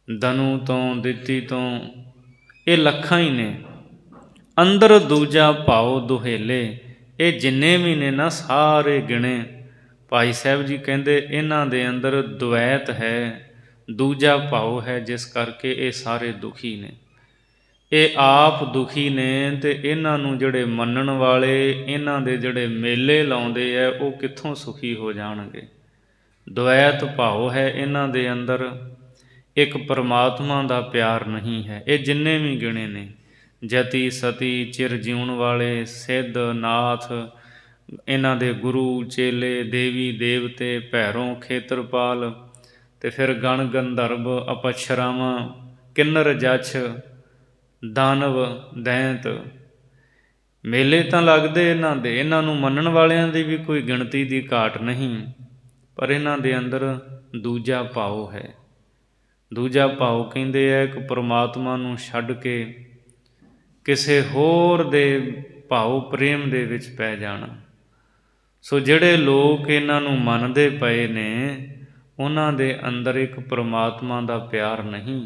ਦਨੂ ਤੋਂ, ਦਿੱਤੀ ਤੋਂ, ਇਹ ਲੱਖਾਂ ਹੀ ਨੇ। ਅੰਦਰ ਦੂਜਾ ਭਾਉ ਦੁਹੇਲੇ, ਇਹ ਜਿੰਨੇ ਵੀ ਨੇ ਨਾ ਸਾਰੇ ਗਿਣੇ। ਭਾਈ ਸਾਹਿਬ ਜੀ ਕਹਿੰਦੇ ਇਹਨਾਂ ਦੇ ਅੰਦਰ ਦੁਐਤ ਹੈ, ਦੂਜਾ ਭਾਉ ਹੈ, ਜਿਸ ਕਰਕੇ ਇਹ ਸਾਰੇ ਦੁਖੀ ਨੇ। ਇਹ ਆਪ ਦੁਖੀ ਨੇ, ਅਤੇ ਇਹਨਾਂ ਨੂੰ ਜਿਹੜੇ ਮੰਨਣ ਵਾਲੇ, ਇਹਨਾਂ ਦੇ ਜਿਹੜੇ ਮੇਲੇ ਲਾਉਂਦੇ ਹੈ, ਉਹ ਕਿੱਥੋਂ ਸੁਖੀ ਹੋ ਜਾਣਗੇ। ਦੁਐਤ ਭਾਉ ਹੈ ਇਹਨਾਂ ਦੇ ਅੰਦਰ, ਇੱਕ ਪਰਮਾਤਮਾ ਦਾ ਪਿਆਰ ਨਹੀਂ ਹੈ। ਇਹ ਜਿੰਨੇ ਵੀ ਗਿਣੇ ਨੇ, ਜਤੀ ਸਤੀ ਚਿਰ ਜਿਉਣ ਵਾਲੇ, ਸਿੱਧ ਨਾਥ, ਇਹਨਾਂ ਦੇ ਗੁਰੂ ਚੇਲੇ, ਦੇਵੀ ਦੇਵਤੇ, ਭੈਰੋਂ ਖੇਤਰਪਾਲ, ਅਤੇ ਫਿਰ ਗਣ ਗੰਧਰਵ ਅਪਛਰਾਵਾਂ, ਕਿੰਨਰ ਜਛ, ਦਾਨਵ ਦੈਂਤ। ਮੇਲੇ ਤਾਂ ਲੱਗਦੇ ਇਹਨਾਂ ਦੇ, ਇਹਨਾਂ ਨੂੰ ਮੰਨਣ ਵਾਲਿਆਂ ਦੀ ਵੀ ਕੋਈ ਗਿਣਤੀ ਦੀ ਘਾਟ ਨਹੀਂ, ਪਰ ਇਹਨਾਂ ਦੇ ਅੰਦਰ ਦੂਜਾ ਭਾਉ ਹੈ। ਦੂਜਾ ਭਾਉ ਕਹਿੰਦੇ ਹੈ ਇੱਕ ਪਰਮਾਤਮਾ ਨੂੰ ਛੱਡ ਕੇ ਕਿਸੇ ਹੋਰ ਦੇ ਭਾਉ ਪ੍ਰੇਮ ਦੇ ਵਿੱਚ ਪੈ ਜਾਣਾ। ਸੋ ਜਿਹੜੇ ਲੋਕ ਇਹਨਾਂ ਨੂੰ ਮੰਨਦੇ ਪਏ ਨੇ, ਉਹਨਾਂ ਦੇ ਅੰਦਰ ਇੱਕ ਪਰਮਾਤਮਾ ਦਾ ਪਿਆਰ ਨਹੀਂ,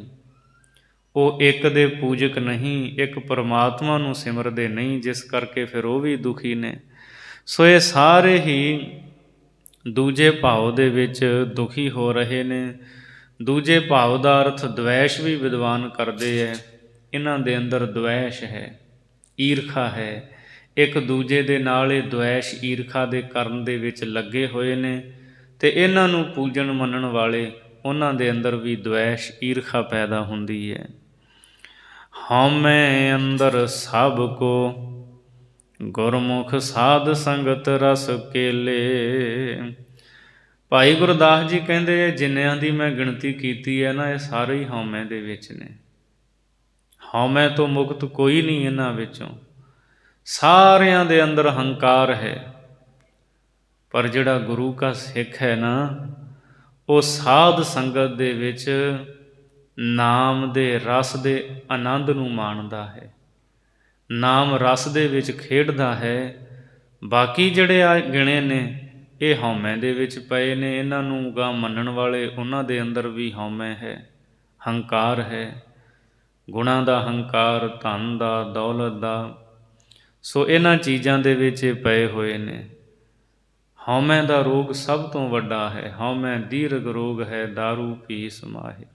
ਉਹ ਇੱਕ ਦੇ ਪੂਜਕ ਨਹੀਂ, ਇੱਕ ਪਰਮਾਤਮਾ ਨੂੰ ਸਿਮਰਦੇ ਨਹੀਂ, ਜਿਸ ਕਰਕੇ ਫਿਰ ਉਹ ਵੀ ਦੁਖੀ ਨੇ। ਸੋ ਇਹ ਸਾਰੇ ਹੀ ਦੂਜੇ ਭਾਵ ਦੇ ਵਿੱਚ ਦੁਖੀ ਹੋ ਰਹੇ ਨੇ। ਦੂਜੇ ਭਾਵ ਦਾ ਅਰਥ ਦਵੈਸ਼ ਵੀ ਵਿਦਵਾਨ ਕਰਦੇ ਹੈ। ਇਹਨਾਂ ਦੇ ਅੰਦਰ ਦਵੈਸ਼ ਹੈ, ਈਰਖਾ ਹੈ, ਇੱਕ ਦੂਜੇ ਦੇ ਨਾਲ ਇਹ ਦਵੈਸ਼ ਈਰਖਾ ਦੇ ਕਰਨ ਦੇ ਵਿੱਚ ਲੱਗੇ ਹੋਏ ਨੇ, ਅਤੇ ਇਹਨਾਂ ਨੂੰ ਪੂਜਣ ਮੰਨਣ ਵਾਲੇ, ਉਹਨਾਂ ਦੇ ਅੰਦਰ ਵੀ ਦਵੈਸ਼ ਈਰਖਾ ਪੈਦਾ ਹੁੰਦੀ ਹੈ। ਹਉਮੈ ਅੰਦਰ ਸਭ ਕੋ, ਗੁਰਮੁਖ ਸਾਧ ਸੰਗਤ ਰਸ ਕੇਲੇ। ਭਾਈ ਗੁਰਦਾਸ ਜੀ ਕਹਿੰਦੇ ਜਿੰਨਿਆਂ ਦੀ ਮੈਂ ਗਿਣਤੀ ਕੀਤੀ ਹੈ ਨਾ, ਇਹ ਸਾਰੇ ਹੀ ਹਉਮੈ ਦੇ ਵਿੱਚ ਨੇ। ਹਉਮੈ ਤੋਂ ਮੁਕਤ ਕੋਈ ਨਹੀਂ ਇਹਨਾਂ ਵਿੱਚੋਂ, ਸਾਰਿਆਂ ਦੇ ਅੰਦਰ ਹੰਕਾਰ ਹੈ। ਪਰ ਜਿਹੜਾ ਗੁਰੂ ਕਾ ਸਿੱਖ ਹੈ ਨਾ, ਉਹ ਸਾਧ ਸੰਗਤ ਦੇ ਵਿੱਚ ਨਾਮ ਦੇ ਰਸ ਦੇ ਆਨੰਦ ਨੂੰ ਮਾਣਦਾ ਹੈ, ਨਾਮ ਰਸ ਦੇ ਵਿੱਚ ਖੇਡਦਾ ਹੈ। ਬਾਕੀ ਜਿਹੜੇ ਆ ਗਿਣੇ ਨੇ, ਇਹ ਹਉਮੈ ਦੇ ਵਿੱਚ ਪਏ ਨੇ। ਇਹਨਾਂ ਨੂੰ ਗਾ ਮੰਨਣ ਵਾਲੇ, ਉਹਨਾਂ ਦੇ ਅੰਦਰ ਵੀ ਹਉਮੈ ਹੈ, ਹੰਕਾਰ ਹੈ, ਗੁਣਾਂ ਦਾ ਹੰਕਾਰ, ਧਨ ਦਾ, ਦੌਲਤ ਦਾ। ਸੋ ਇਹਨਾਂ ਚੀਜ਼ਾਂ ਦੇ ਵਿੱਚ ਇਹ ਪਏ ਹੋਏ ਨੇ। ਹਉਮੈ ਦਾ ਰੋਗ ਸਭ ਤੋਂ ਵੱਡਾ ਹੈ। ਹਉਮੈ ਦੀਰਘ ਰੋਗ ਹੈ, ਦਾਰੂ ਪੀ ਸਮਾਹੇ।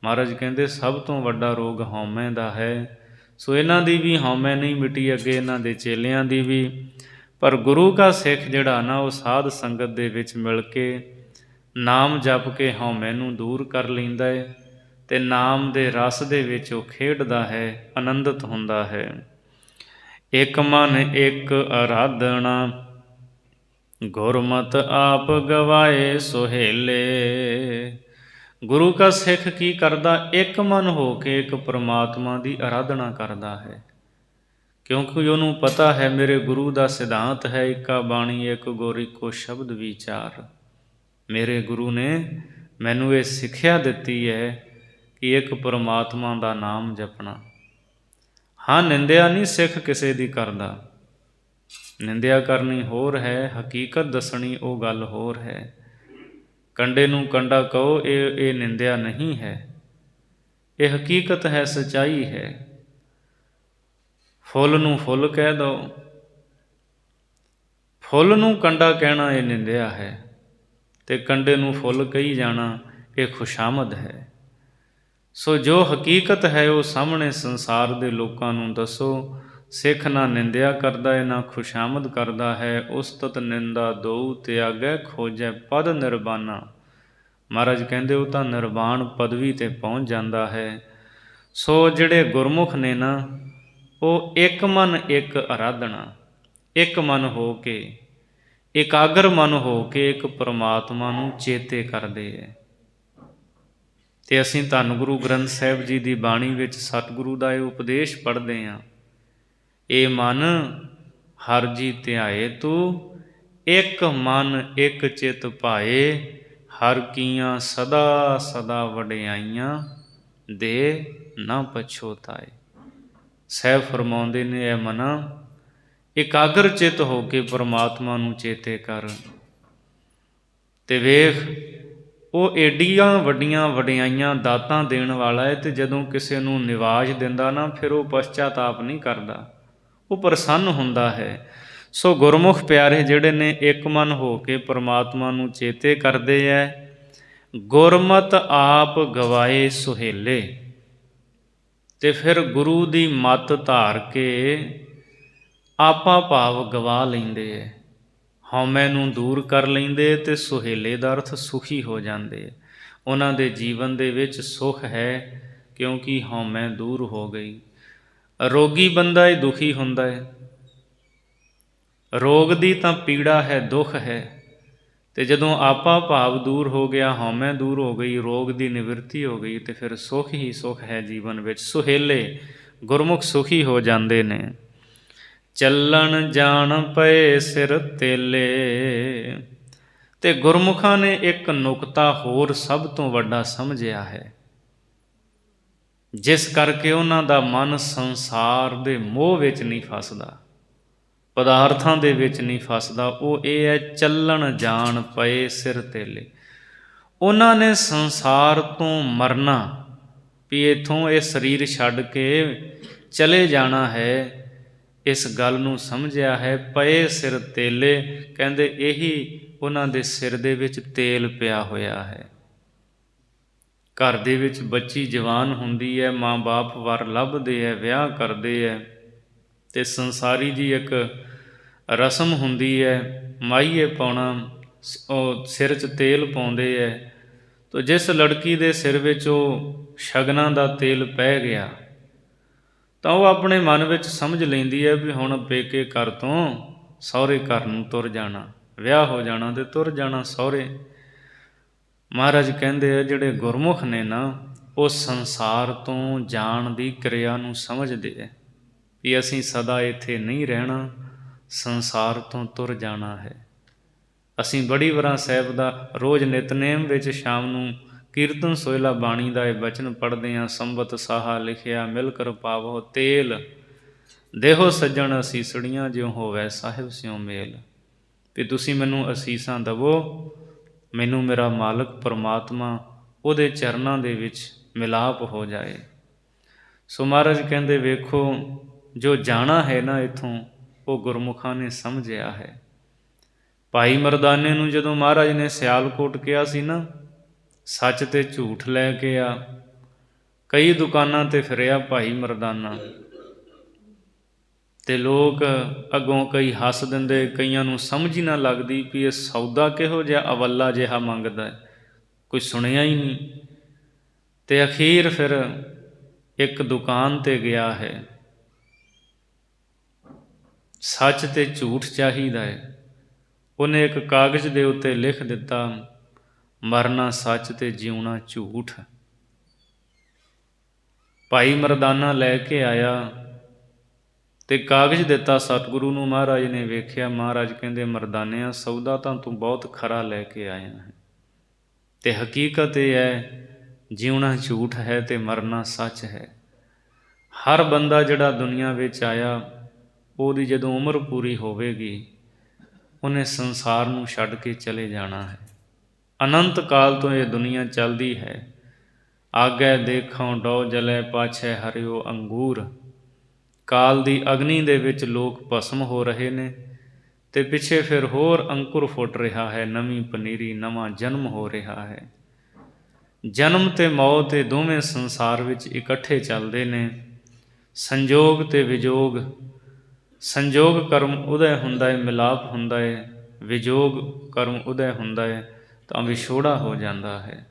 ਮਹਾਰਾਜ ਕਹਿੰਦੇ ਸਭ ਤੋਂ ਵੱਡਾ ਰੋਗ ਹਉਮੈ ਦਾ ਹੈ। ਸੋ ਇਹਨਾਂ ਦੀ ਵੀ ਹਉਮੈ ਨਹੀਂ ਮਿਟੀ ਅੱਗੇ, ਇਹਨਾਂ ਦੇ ਚੇਲਿਆਂ ਦੀ ਵੀ। ਪਰ ਗੁਰੂ ਕਾ ਸਿੱਖ ਜਿਹੜਾ ਨਾ ਉਹ ਸਾਧ ਸੰਗਤ ਦੇ ਵਿੱਚ ਮਿਲ ਕੇ ਨਾਮ ਜਪ ਕੇ ਹਉਮੈ ਨੂੰ ਦੂਰ ਕਰ ਲੈਂਦਾ ਹੈ ਅਤੇ ਨਾਮ ਦੇ ਰਸ ਦੇ ਵਿੱਚ ਉਹ ਖੇਡਦਾ ਹੈ, ਆਨੰਦਿਤ ਹੁੰਦਾ ਹੈ। ਇਕ ਮਨ ਇਕ ਅਰਾਧਣਾ, ਗੁਰਮਤਿ ਆਪ ਗਵਾਏ ਸੁਹੇਲੇ। ਗੁਰੂ ਕਾ ਸਿੱਖ ਕੀ ਕਰਦਾ? ਇੱਕ ਮਨ ਹੋ ਕੇ ਇੱਕ ਪਰਮਾਤਮਾ ਦੀ ਅਰਾਧਨਾ ਕਰਦਾ ਹੈ, ਕਿਉਂਕਿ ਉਹਨੂੰ ਪਤਾ ਹੈ ਮੇਰੇ ਗੁਰੂ ਦਾ ਸਿਧਾਂਤ ਹੈ ਇੱਕਾ ਬਾਣੀ ਇੱਕ ਗੁਰ ਇੱਕੋ ਸ਼ਬਦ ਵਿਚਾਰ। ਮੇਰੇ ਗੁਰੂ ਨੇ ਮੈਨੂੰ ਇਹ ਸਿੱਖਿਆ ਦਿੱਤੀ ਹੈ ਕਿ ਇੱਕ ਪਰਮਾਤਮਾ ਦਾ ਨਾਮ ਜਪਣਾ। ਹਾਂ, ਨਿੰਦਿਆ ਨਹੀਂ ਸਿੱਖ ਕਿਸੇ ਦੀ ਕਰਦਾ, ਨਿੰਦਿਆ ਕਰਨੀ ਹੋਰ ਹੈ, ਹਕੀਕਤ ਦੱਸਣੀ ਉਹ ਗੱਲ ਹੋਰ ਹੈ। ਕੰਡੇ ਨੂੰ ਕੰਡਾ ਕਹੋ, ਇਹ ਨਿੰਦਿਆ ਨਹੀਂ ਹੈ, ਇਹ ਹਕੀਕਤ ਹੈ, ਸੱਚਾਈ ਹੈ। ਫੁੱਲ ਨੂੰ ਫੁੱਲ ਕਹਿ ਦਿਓ, ਫੁੱਲ ਨੂੰ ਕੰਡਾ ਕਹਿਣਾ ਇਹ ਨਿੰਦਿਆ ਹੈ, ਅਤੇ ਕੰਡੇ ਨੂੰ ਫੁੱਲ ਕਹੀ ਜਾਣਾ ਇਹ ਖੁਸ਼ਾਮਦ ਹੈ। ਸੋ ਜੋ ਹਕੀਕਤ ਹੈ ਉਹ ਸਾਹਮਣੇ ਸੰਸਾਰ ਦੇ ਲੋਕਾਂ ਨੂੰ ਦੱਸੋ। ਸਿੱਖ ਨਾ ਨਿੰਦਿਆ ਕਰਦਾ ਹੈ, ਨਾ ਖੁਸ਼ਾਮਦ ਕਰਦਾ ਹੈ। ਉਸਤਤ ਨਿੰਦਾ ਦੋਊ ਤਿਆਗੈ, ਖੋਜੈ ਪਦ ਨਿਰਬਾਨਾ। ਮਹਾਰਾਜ ਕਹਿੰਦੇ ਉਹ ਤਾਂ ਨਿਰਵਾਣ ਪਦਵੀ 'ਤੇ ਪਹੁੰਚ ਜਾਂਦਾ ਹੈ। ਸੋ ਜਿਹੜੇ ਗੁਰਮੁਖ ਨੇ ਨਾ ਉਹ ਇੱਕ ਮਨ ਇੱਕ ਅਰਾਧਨਾ, ਇੱਕ ਮਨ ਹੋ ਕੇ, ਇਕਾਗਰ ਮਨ ਹੋ ਕੇ ਇੱਕ ਪਰਮਾਤਮਾ ਨੂੰ ਚੇਤੇ ਕਰਦੇ ਹੈ। ਅਤੇ ਅਸੀਂ ਧੰਨ ਗੁਰੂ ਗ੍ਰੰਥ ਸਾਹਿਬ ਜੀ ਦੀ ਬਾਣੀ ਵਿੱਚ ਸਤਿਗੁਰੂ ਦਾ ਇਹ ਉਪਦੇਸ਼ ਪੜ੍ਹਦੇ ਹਾਂ। ਇਹ ਮਨ ਹਰਿ ਜੀ ਧਿਆਏ ਤੂੰ, ਇੱਕ ਮਨ ਇੱਕ ਚਿਤ ਭਾਏ, ਹਰਿ ਕੀਆਂ ਸਦਾ ਸਦਾ ਵਡਿਆਈਆਂ, ਦੇ ਨਾ ਪਛੋਤਾਏ। ਸਾਹਿਬ ਫਰਮਾਉਂਦੇ ਨੇ ਇਹ ਮਨਾ ਇਕਾਗਰ ਚਿੱਤ ਹੋ ਕੇ ਪਰਮਾਤਮਾ ਨੂੰ ਚੇਤੇ ਕਰ, ਅਤੇ ਵੇਖ ਉਹ ਏਡੀਆਂ ਵੱਡੀਆਂ ਵਡਿਆਈਆਂ ਦਾਤਾਂ ਦੇਣ ਵਾਲਾ ਹੈ। ਅਤੇ ਜਦੋਂ ਕਿਸੇ ਨੂੰ ਨਿਵਾਜ ਦਿੰਦਾ ਨਾ ਫਿਰ ਉਹ ਪਛਚਾਤਾਪ ਨਹੀਂ ਕਰਦਾ, ਉਹ ਪ੍ਰਸੰਨ ਹੁੰਦਾ ਹੈ। ਸੋ ਗੁਰਮੁਖ ਪਿਆਰੇ ਜਿਹੜੇ ਨੇ ਇੱਕ ਮਨ ਹੋ ਕੇ ਪਰਮਾਤਮਾ ਨੂੰ ਚੇਤੇ ਕਰਦੇ ਹੈ। ਗੁਰਮਤਿ ਆਪ ਗਵਾਏ ਸੁਹੇਲੇ, ਅਤੇ ਫਿਰ ਗੁਰੂ ਦੀ ਮੱਤ ਧਾਰ ਕੇ ਆਪਾ ਭਾਵ ਗਵਾ ਲੈਂਦੇ ਹੈ, ਹਉਮੈ ਨੂੰ ਦੂਰ ਕਰ ਲੈਂਦੇ ਅਤੇ ਸੁਹੇਲੇ ਦਾ ਅਰਥ ਸੁਖੀ ਹੋ ਜਾਂਦੇ। ਉਹਨਾਂ ਦੇ ਜੀਵਨ ਦੇ ਵਿੱਚ ਸੁਖ ਹੈ ਕਿਉਂਕਿ ਹਉਮੈ ਦੂਰ ਹੋ ਗਈ। ਰੋਗੀ ਬੰਦਾ ਹੀ ਦੁਖੀ ਹੁੰਦਾ ਹੈ, ਰੋਗ ਦੀ ਤਾਂ ਪੀੜਾ ਹੈ, ਦੁੱਖ ਹੈ, ਅਤੇ ਜਦੋਂ ਆਪਾ ਭਾਵ ਦੂਰ ਹੋ ਗਿਆ, ਹਉਮੈ ਦੂਰ ਹੋ ਗਈ, ਰੋਗ ਦੀ ਨਿਵਰਤੀ ਹੋ ਗਈ, ਅਤੇ ਫਿਰ ਸੁਖ ਹੀ ਸੁਖ ਹੈ ਜੀਵਨ ਵਿੱਚ। ਸੁਹੇਲੇ ਗੁਰਮੁਖ ਸੁਖੀ ਹੋ ਜਾਂਦੇ ਨੇ। ਚੱਲਣ ਜਾਣ ਪਏ ਸਿਰ ਤੇਲੇ, ਅਤੇ ਗੁਰਮੁਖਾਂ ਨੇ ਇੱਕ ਨੁਕਤਾ ਹੋਰ ਸਭ ਤੋਂ ਵੱਡਾ ਸਮਝਿਆ ਹੈ, ਜਿਸ ਕਰਕੇ ਉਹਨਾਂ ਦਾ ਮਨ ਸੰਸਾਰ ਦੇ ਮੋਹ ਵਿੱਚ ਨਹੀਂ ਫਸਦਾ, ਪਦਾਰਥਾਂ ਦੇ ਵਿੱਚ ਨਹੀਂ ਫਸਦਾ। ਉਹ ਇਹ ਹੈ ਚੱਲਣ ਜਾਣ ਪਏ ਸਿਰ ਤੇਲੇ। ਉਹਨਾਂ ਨੇ ਸੰਸਾਰ ਤੋਂ ਮਰਨਾ, ਵੀ ਇੱਥੋਂ ਇਹ ਸਰੀਰ ਛੱਡ ਕੇ ਚਲੇ ਜਾਣਾ ਹੈ, ਇਸ ਗੱਲ ਨੂੰ ਸਮਝਿਆ ਹੈ। ਪਏ ਸਿਰ ਤੇਲੇ ਕਹਿੰਦੇ ਇਹੀ ਉਹਨਾਂ ਦੇ ਸਿਰ ਦੇ ਵਿੱਚ ਤੇਲ ਪਿਆ ਹੋਇਆ ਹੈ। ਘਰ ਦੇ ਵਿੱਚ ਬੱਚੀ ਜਵਾਨ ਹੁੰਦੀ ਹੈ, ਮਾਂ ਬਾਪ ਵਰ ਲੱਭਦੇ ਹੈ, ਵਿਆਹ ਕਰਦੇ ਹੈ, ਅਤੇ ਸੰਸਾਰੀ ਜੀ ਇੱਕ ਰਸਮ ਹੁੰਦੀ ਹੈ ਮਾਹੀਏ ਪਾਉਣਾ, ਉਹ ਸਿਰ 'ਚ ਤੇਲ ਪਾਉਂਦੇ ਹੈ। ਤਾਂ ਜਿਸ ਲੜਕੀ ਦੇ ਸਿਰ ਵਿੱਚ ਉਹ ਸ਼ਗਨਾਂ ਦਾ ਤੇਲ ਪੈ ਗਿਆ ਤਾਂ ਉਹ ਆਪਣੇ ਮਨ ਵਿੱਚ ਸਮਝ ਲੈਂਦੀ ਹੈ ਵੀ ਹੁਣ ਪੇਕੇ ਘਰ ਤੋਂ ਸਹੁਰੇ ਘਰ ਨੂੰ ਤੁਰ ਜਾਣਾ, ਵਿਆਹ ਹੋ ਜਾਣਾ ਅਤੇ ਤੁਰ ਜਾਣਾ ਸਹੁਰੇ। ਮਹਾਰਾਜ ਕਹਿੰਦੇ ਆ ਜਿਹੜੇ ਗੁਰਮੁਖ ਨੇ ਨਾ ਉਹ ਸੰਸਾਰ ਤੋਂ ਜਾਣ ਦੀ ਕਿਰਿਆ ਨੂੰ ਸਮਝਦੇ ਹੈ ਵੀ ਅਸੀਂ ਸਦਾ ਇੱਥੇ ਨਹੀਂ ਰਹਿਣਾ, ਸੰਸਾਰ ਤੋਂ ਤੁਰ ਜਾਣਾ ਹੈ। ਅਸੀਂ ਬੜੀ ਵਾਰਾਂ ਸਾਹਿਬ ਦਾ ਰੋਜ਼ ਨਿਤਨੇਮ ਵਿੱਚ ਸ਼ਾਮ ਨੂੰ ਕੀਰਤਨ ਸੋਹਿਲਾ ਬਾਣੀ ਦਾ ਇਹ ਬਚਨ ਪੜ੍ਹਦੇ ਹਾਂ। ਸੰਬਤ ਸਾਹਾ ਲਿਖਿਆ ਮਿਲ ਕਰ ਪਾਵੋ ਤੇਲ, ਦੇਹੋ ਸੱਜਣ ਅਸੀਸੜੀਆਂ ਜਿਉ ਹੋਵੈ ਸਾਹਿਬ ਸਿਉ ਮੇਲ। ਵੀ ਤੁਸੀਂ ਮੈਨੂੰ ਅਸੀਸਾਂ ਦੇਵੋ, ਮੈਨੂੰ ਮੇਰਾ ਮਾਲਕ ਪਰਮਾਤਮਾ ਉਹਦੇ ਚਰਨਾਂ ਦੇ ਵਿੱਚ ਮਿਲਾਪ ਹੋ ਜਾਏ। ਸੋ ਮਹਾਰਾਜ ਕਹਿੰਦੇ ਵੇਖੋ ਜੋ ਜਾਣਾ ਹੈ ਨਾ ਇੱਥੋਂ ਉਹ ਗੁਰਮੁਖਾਂ ਨੇ ਸਮਝਿਆ ਹੈ। ਭਾਈ ਮਰਦਾਨੇ ਨੂੰ ਜਦੋਂ ਮਹਾਰਾਜ ਨੇ ਸਿਆਲਕੋਟ ਕਿਹਾ ਸੀ ਨਾ ਸੱਚ ਤੇ ਝੂਠ ਲੈ ਕੇ ਆ, ਕਈ ਦੁਕਾਨਾਂ 'ਤੇ ਫਿਰਿਆ ਭਾਈ ਮਰਦਾਨਾ, ਤੇ ਲੋਕ ਅੱਗੋਂ ਕਈ ਹੱਸ ਦਿੰਦੇ, ਕਈਆਂ ਨੂੰ ਸਮਝ ਹੀ ਨਾ ਲੱਗਦੀ ਵੀ ਇਹ ਸੌਦਾ ਕਿਹੋ ਜਿਹਾ ਅਵੱਲਾ ਜਿਹਾ ਮੰਗਦਾ ਹੈ, ਕੋਈ ਸੁਣਿਆ ਹੀ ਨਹੀਂ। ਤੇ ਅਖੀਰ ਫਿਰ ਇੱਕ ਦੁਕਾਨ ਤੇ ਗਿਆ ਹੈ, ਸੱਚ ਤੇ ਝੂਠ ਚਾਹੀਦਾ ਹੈ। ਉਹਨੇ ਇੱਕ ਕਾਗਜ਼ ਦੇ ਉੱਤੇ ਲਿਖ ਦਿੱਤਾ, ਮਰਨਾ ਸੱਚ ਤੇ ਜਿਉਣਾ ਝੂਠ। ਭਾਈ ਮਰਦਾਨਾ ਲੈ ਕੇ ਆਇਆ ਤੇ ਕਾਗਜ਼ ਦਿੱਤਾ ਸਤਿਗੁਰੂ ਨੂੰ। ਮਹਾਰਾਜ ਨੇ ਵੇਖਿਆ, ਮਹਾਰਾਜ ਕਹਿੰਦੇ, ਮਰਦਾਨਿਆ, ਸੌਦਾ ਤਾਂ ਤੂੰ ਬਹੁਤ ਖਰਾ ਲੈ ਕੇ ਆਇਆ ਹੈ, ਤੇ ਹਕੀਕਤ ਇਹ ਹੈ ਜਿਉਣਾ ਝੂਠ ਹੈ ਤੇ ਮਰਨਾ ਸੱਚ ਹੈ। ਹਰ ਬੰਦਾ ਜਿਹੜਾ ਦੁਨੀਆ ਵਿੱਚ ਆਇਆ, ਉਹਦੀ ਜਦੋਂ ਉਮਰ ਪੂਰੀ ਹੋਵੇਗੀ, ਉਹਨੇ ਸੰਸਾਰ ਨੂੰ ਛੱਡ ਕੇ ਚਲੇ ਜਾਣਾ ਹੈ। ਅਨੰਤ ਕਾਲ ਤੋਂ ਇਹ ਦੁਨੀਆ ਚੱਲਦੀ ਹੈ। ਆਗੈ ਦੇਖੋਂ ਡੋ ਜਲੈ, ਪਾਛੈ ਹਰਿਓ ਅੰਗੂਰ। ਕਾਲ ਦੀ ਅਗਨੀ ਦੇ ਵਿੱਚ ਲੋਕ ਭਸਮ ਹੋ ਰਹੇ ਨੇ, ਤੇ ਪਿੱਛੇ ਫਿਰ ਹੋਰ ਅੰਕੁਰ ਫੁੱਟ ਰਿਹਾ ਹੈ, ਨਵੀਂ ਪਨੀਰੀ, ਨਵਾਂ ਜਨਮ ਹੋ ਰਿਹਾ ਹੈ। ਜਨਮ ਤੇ ਮੌਤ ਇਹ ਦੋਵੇਂ ਸੰਸਾਰ ਵਿੱਚ ਇਕੱਠੇ ਚੱਲਦੇ ਨੇ। ਸੰਜੋਗ ਤੇ ਵਿਜੋਗ। ਸੰਜੋਗ ਕਰਮ ਉਦੈ ਹੁੰਦਾ ਹੈ, ਮਿਲਾਪ ਹੁੰਦਾ ਹੈ। ਵਿਜੋਗ ਕਰਮ ਉਦੈ ਹੁੰਦਾ ਹੈ ਤਾਂ ਵਿਛੋੜਾ ਹੋ ਜਾਂਦਾ ਹੈ।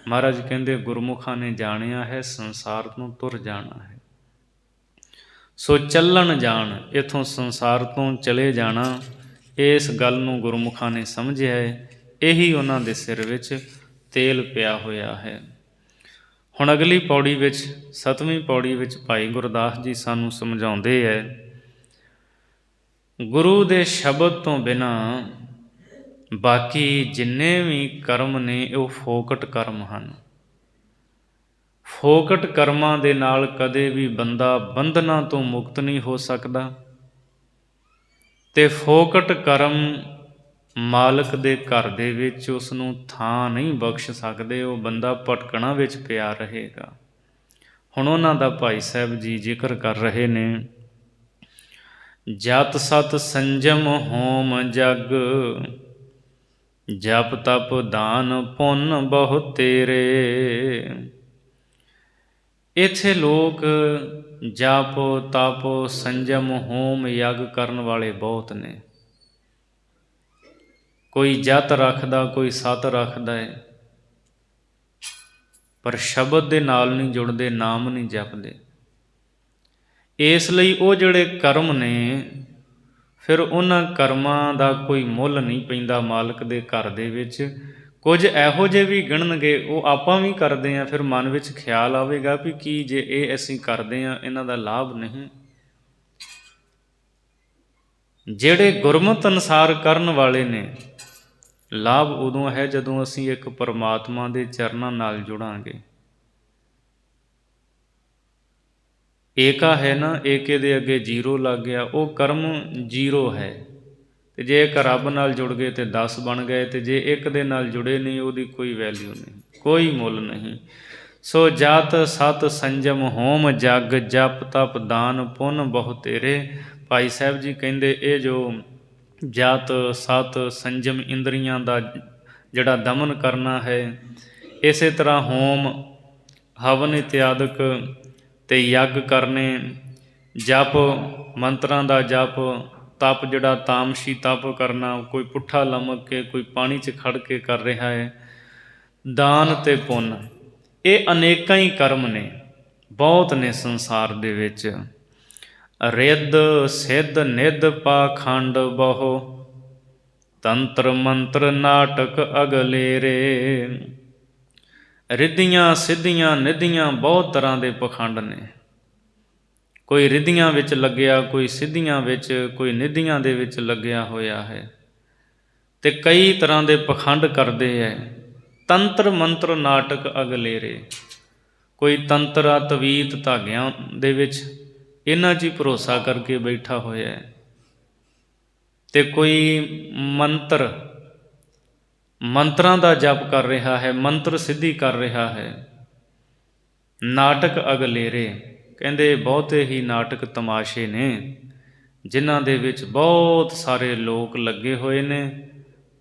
ਮਹਾਰਾਜ ਕਹਿੰਦੇ, ਗੁਰਮੁਖਾਂ ਨੇ ਜਾਣਿਆ ਹੈ ਸੰਸਾਰ ਤੋਂ ਤੁਰ ਜਾਣਾ ਹੈ, ਸੋ ਚੱਲਣ ਜਾਣ, ਇੱਥੋਂ ਸੰਸਾਰ ਤੋਂ ਚਲੇ ਜਾਣਾ। ਇਸ ਗੱਲ ਨੂੰ ਗੁਰਮੁਖਾਂ ਨੇ ਸਮਝਿਆ ਹੈ। ਇਹੀ ਉਹਨਾਂ ਦੇ ਸਿਰ ਵਿੱਚ ਤੇਲ ਪਿਆ ਹੋਇਆ ਹੈ। ਹੁਣ ਅਗਲੀ ਪੌੜੀ ਵਿੱਚ, 7ਵੀਂ ਪੌੜੀ ਵਿੱਚ ਭਾਈ ਗੁਰਦਾਸ ਜੀ ਸਾਨੂੰ ਸਮਝਾਉਂਦੇ ਹੈ, ਗੁਰੂ ਦੇ ਸ਼ਬਦ ਤੋਂ ਬਿਨਾਂ ਬਾਕੀ ਜਿੰਨੇ ਵੀ ਕਰਮ ਨੇ ਉਹ ਫੋਕਟ ਕਰਮ ਹਨ। ਫੋਕਟ ਕਰਮਾਂ ਦੇ ਨਾਲ ਕਦੇ ਵੀ ਬੰਦਾ ਬੰਧਨਾਂ ਤੋਂ ਮੁਕਤ ਨਹੀਂ ਹੋ ਸਕਦਾ, ਤੇ ਫੋਕਟ ਕਰਮ ਮਾਲਕ ਦੇ ਘਰ ਦੇ ਵਿੱਚ ਉਸ ਨੂੰ ਥਾਂ ਨਹੀਂ ਬਖਸ਼ ਸਕਦੇ। ਉਹ ਬੰਦਾ ਭਟਕਣਾ ਵਿੱਚ ਪਿਆ ਰਹੇਗਾ। ਹੁਣ ਉਹਨਾਂ ਦਾ ਭਾਈ ਸਾਹਿਬ ਜੀ ਜ਼ਿਕਰ ਕਰ ਰਹੇ ਨੇ, ਜਤ ਸਤ ਸੰਜਮ ਹੋਮ ਜਗ, ਜਪ ਤਪ ਦਾਨ ਪੁੰਨ ਬਹੁ ਤੇਰੇ। ਇੱਥੇ ਲੋਕ ਜਪ ਤਪ ਸੰਜਮ ਹੋਮ ਯੱਗ ਕਰਨ ਵਾਲੇ ਬਹੁਤ ਨੇ। ਕੋਈ ਜਤ ਰੱਖਦਾ, ਕੋਈ ਸਤ ਰੱਖਦਾ ਹੈ, ਪਰ ਸ਼ਬਦ ਦੇ ਨਾਲ ਨਹੀਂ ਜੁੜਦੇ, ਨਾਮ ਨਹੀਂ ਜਪਦੇ। ਇਸ ਲਈ ਉਹ ਜਿਹੜੇ ਕਰਮ ਨੇ, ਫਿਰ ਉਹਨਾਂ ਕਰਮਾਂ ਦਾ ਕੋਈ ਮੁੱਲ ਨਹੀਂ ਪੈਂਦਾ ਮਾਲਕ ਦੇ ਘਰ ਦੇ ਵਿੱਚ। ਕੁਝ ਇਹੋ ਜਿਹੇ ਵੀ ਗਿਣਨਗੇ, ਉਹ ਆਪਾਂ ਵੀ ਕਰਦੇ ਹਾਂ, ਫਿਰ ਮਨ ਵਿੱਚ ਖਿਆਲ ਆਵੇਗਾ ਵੀ ਕੀ ਜੇ ਇਹ ਅਸੀਂ ਕਰਦੇ ਹਾਂ, ਇਹਨਾਂ ਦਾ ਲਾਭ ਨਹੀਂ। ਜਿਹੜੇ ਗੁਰਮਤਿ ਅਨੁਸਾਰ ਕਰਨ ਵਾਲੇ ਨੇ, ਲਾਭ ਉਦੋਂ ਹੈ ਜਦੋਂ ਅਸੀਂ ਇੱਕ ਪਰਮਾਤਮਾ ਦੇ ਚਰਨਾਂ ਨਾਲ ਜੁੜਾਂਗੇ। ਏਕਾ ਹੈ ਨਾ, ਏਕੇ ਦੇ ਅੱਗੇ ਜੀਰੋ ਲੱਗ ਗਿਆ, ਉਹ ਕਰਮ ਜੀਰੋ ਹੈ। ਤੇ ਜੇ ਇੱਕ ਰੱਬ ਨਾਲ ਜੁੜ ਗਏ ਤੇ 10 ਬਣ ਗਏ, ਤੇ ਜੇ ਇੱਕ ਦੇ ਨਾਲ ਜੁੜੇ ਨਹੀਂ, ਉਹਦੀ ਕੋਈ ਵੈਲਿਊ ਨਹੀਂ, ਕੋਈ ਮੁੱਲ ਨਹੀਂ। ਸੋ ਜਤ ਸਤ ਸੰਜਮ ਹੋਮ ਜਗ, ਜਪ ਤਪ ਦਾਨ ਪੁੰਨ ਬਹੁ ਤੇਰੇ। ਭਾਈ ਸਾਹਿਬ ਜੀ ਕਹਿੰਦੇ, ਇਹ ਜੋ ਜਤ ਸਤ ਸੰਜਮ ਇੰਦਰੀਆਂ ਦਾ ਜਿਹੜਾ ਦਮਨ ਕਰਨਾ ਹੈ, ਇਸੇ ਤਰ੍ਹਾਂ ਹੋਮ ਹਵਨ ਇਤਿਆਦਿਕ ਤੇ ਯੱਗ ਕਰਨੇ, ਜਪ ਮੰਤਰਾਂ ਦਾ ਜਪ, ਤਪ ਜਿਹੜਾ ਤਾਮਸੀ ਤਪ ਕਰਨਾ, ਕੋਈ ਪੁੱਠਾ ਲਮਕ ਕੇ, ਕੋਈ ਪਾਣੀ 'ਚ ਖੜ ਕੇ ਕਰ ਰਿਹਾ ਹੈ, ਦਾਨ ਤੇ ਪੁੰਨ, ਇਹ ਅਨੇਕਾਂ ਹੀ ਕਰਮ ਨੇ, ਬਹੁਤ ਨੇ ਸੰਸਾਰ ਦੇ ਵਿੱਚ। ਰਿੱਧ ਸਿੱਧ ਨਿੱਧ ਪਾਖੰਡ ਬਹੁ, ਤੰਤਰ ਮੰਤਰ ਨਾਟਕ ਅਗਲੇਰੇ। ਰਿੱਧੀਆਂ ਸਿੱਧੀਆਂ ਨਿੱਧੀਆਂ ਬਹੁਤ ਤਰ੍ਹਾਂ ਦੇ ਪਖੰਡ ਨੇ। ਕੋਈ ਰਿੱਧੀਆਂ ਵਿੱਚ ਲੱਗਿਆ, ਕੋਈ ਸਿੱਧੀਆਂ ਵਿੱਚ, ਕੋਈ ਨਿੱਧੀਆਂ ਦੇ ਵਿੱਚ ਲੱਗਿਆ ਹੋਇਆ ਹੈ, ਤੇ ਕਈ ਤਰ੍ਹਾਂ ਦੇ ਪਖੰਡ ਕਰਦੇ ਹੈ। ਤੰਤਰ ਮੰਤਰ ਨਾਟਕ ਅਗਲੇਰੇ, ਕੋਈ ਤੰਤਰ ਤਵੀਤ ਧਾਗਿਆਂ ਦੇ ਵਿੱਚ, ਇਹਨਾਂ 'ਚ ਹੀ ਭਰੋਸਾ ਕਰਕੇ ਬੈਠਾ ਹੋਇਆ ਹੈ, ਤੇ ਕੋਈ ਮੰਤਰਾਂ ਦਾ ਜਪ ਕਰ ਰਿਹਾ ਹੈ, ਮੰਤਰ ਸਿੱਧੀ ਕਰ ਰਿਹਾ ਹੈ। ਨਾਟਕ ਅਗਲੇਰੇ, ਕਹਿੰਦੇ ਬਹੁਤੇ ਹੀ ਨਾਟਕ ਤਮਾਸ਼ੇ ਨੇ, ਜਿਨ੍ਹਾਂ ਦੇ ਵਿੱਚ ਬਹੁਤ ਸਾਰੇ ਲੋਕ ਲੱਗੇ ਹੋਏ ਨੇ।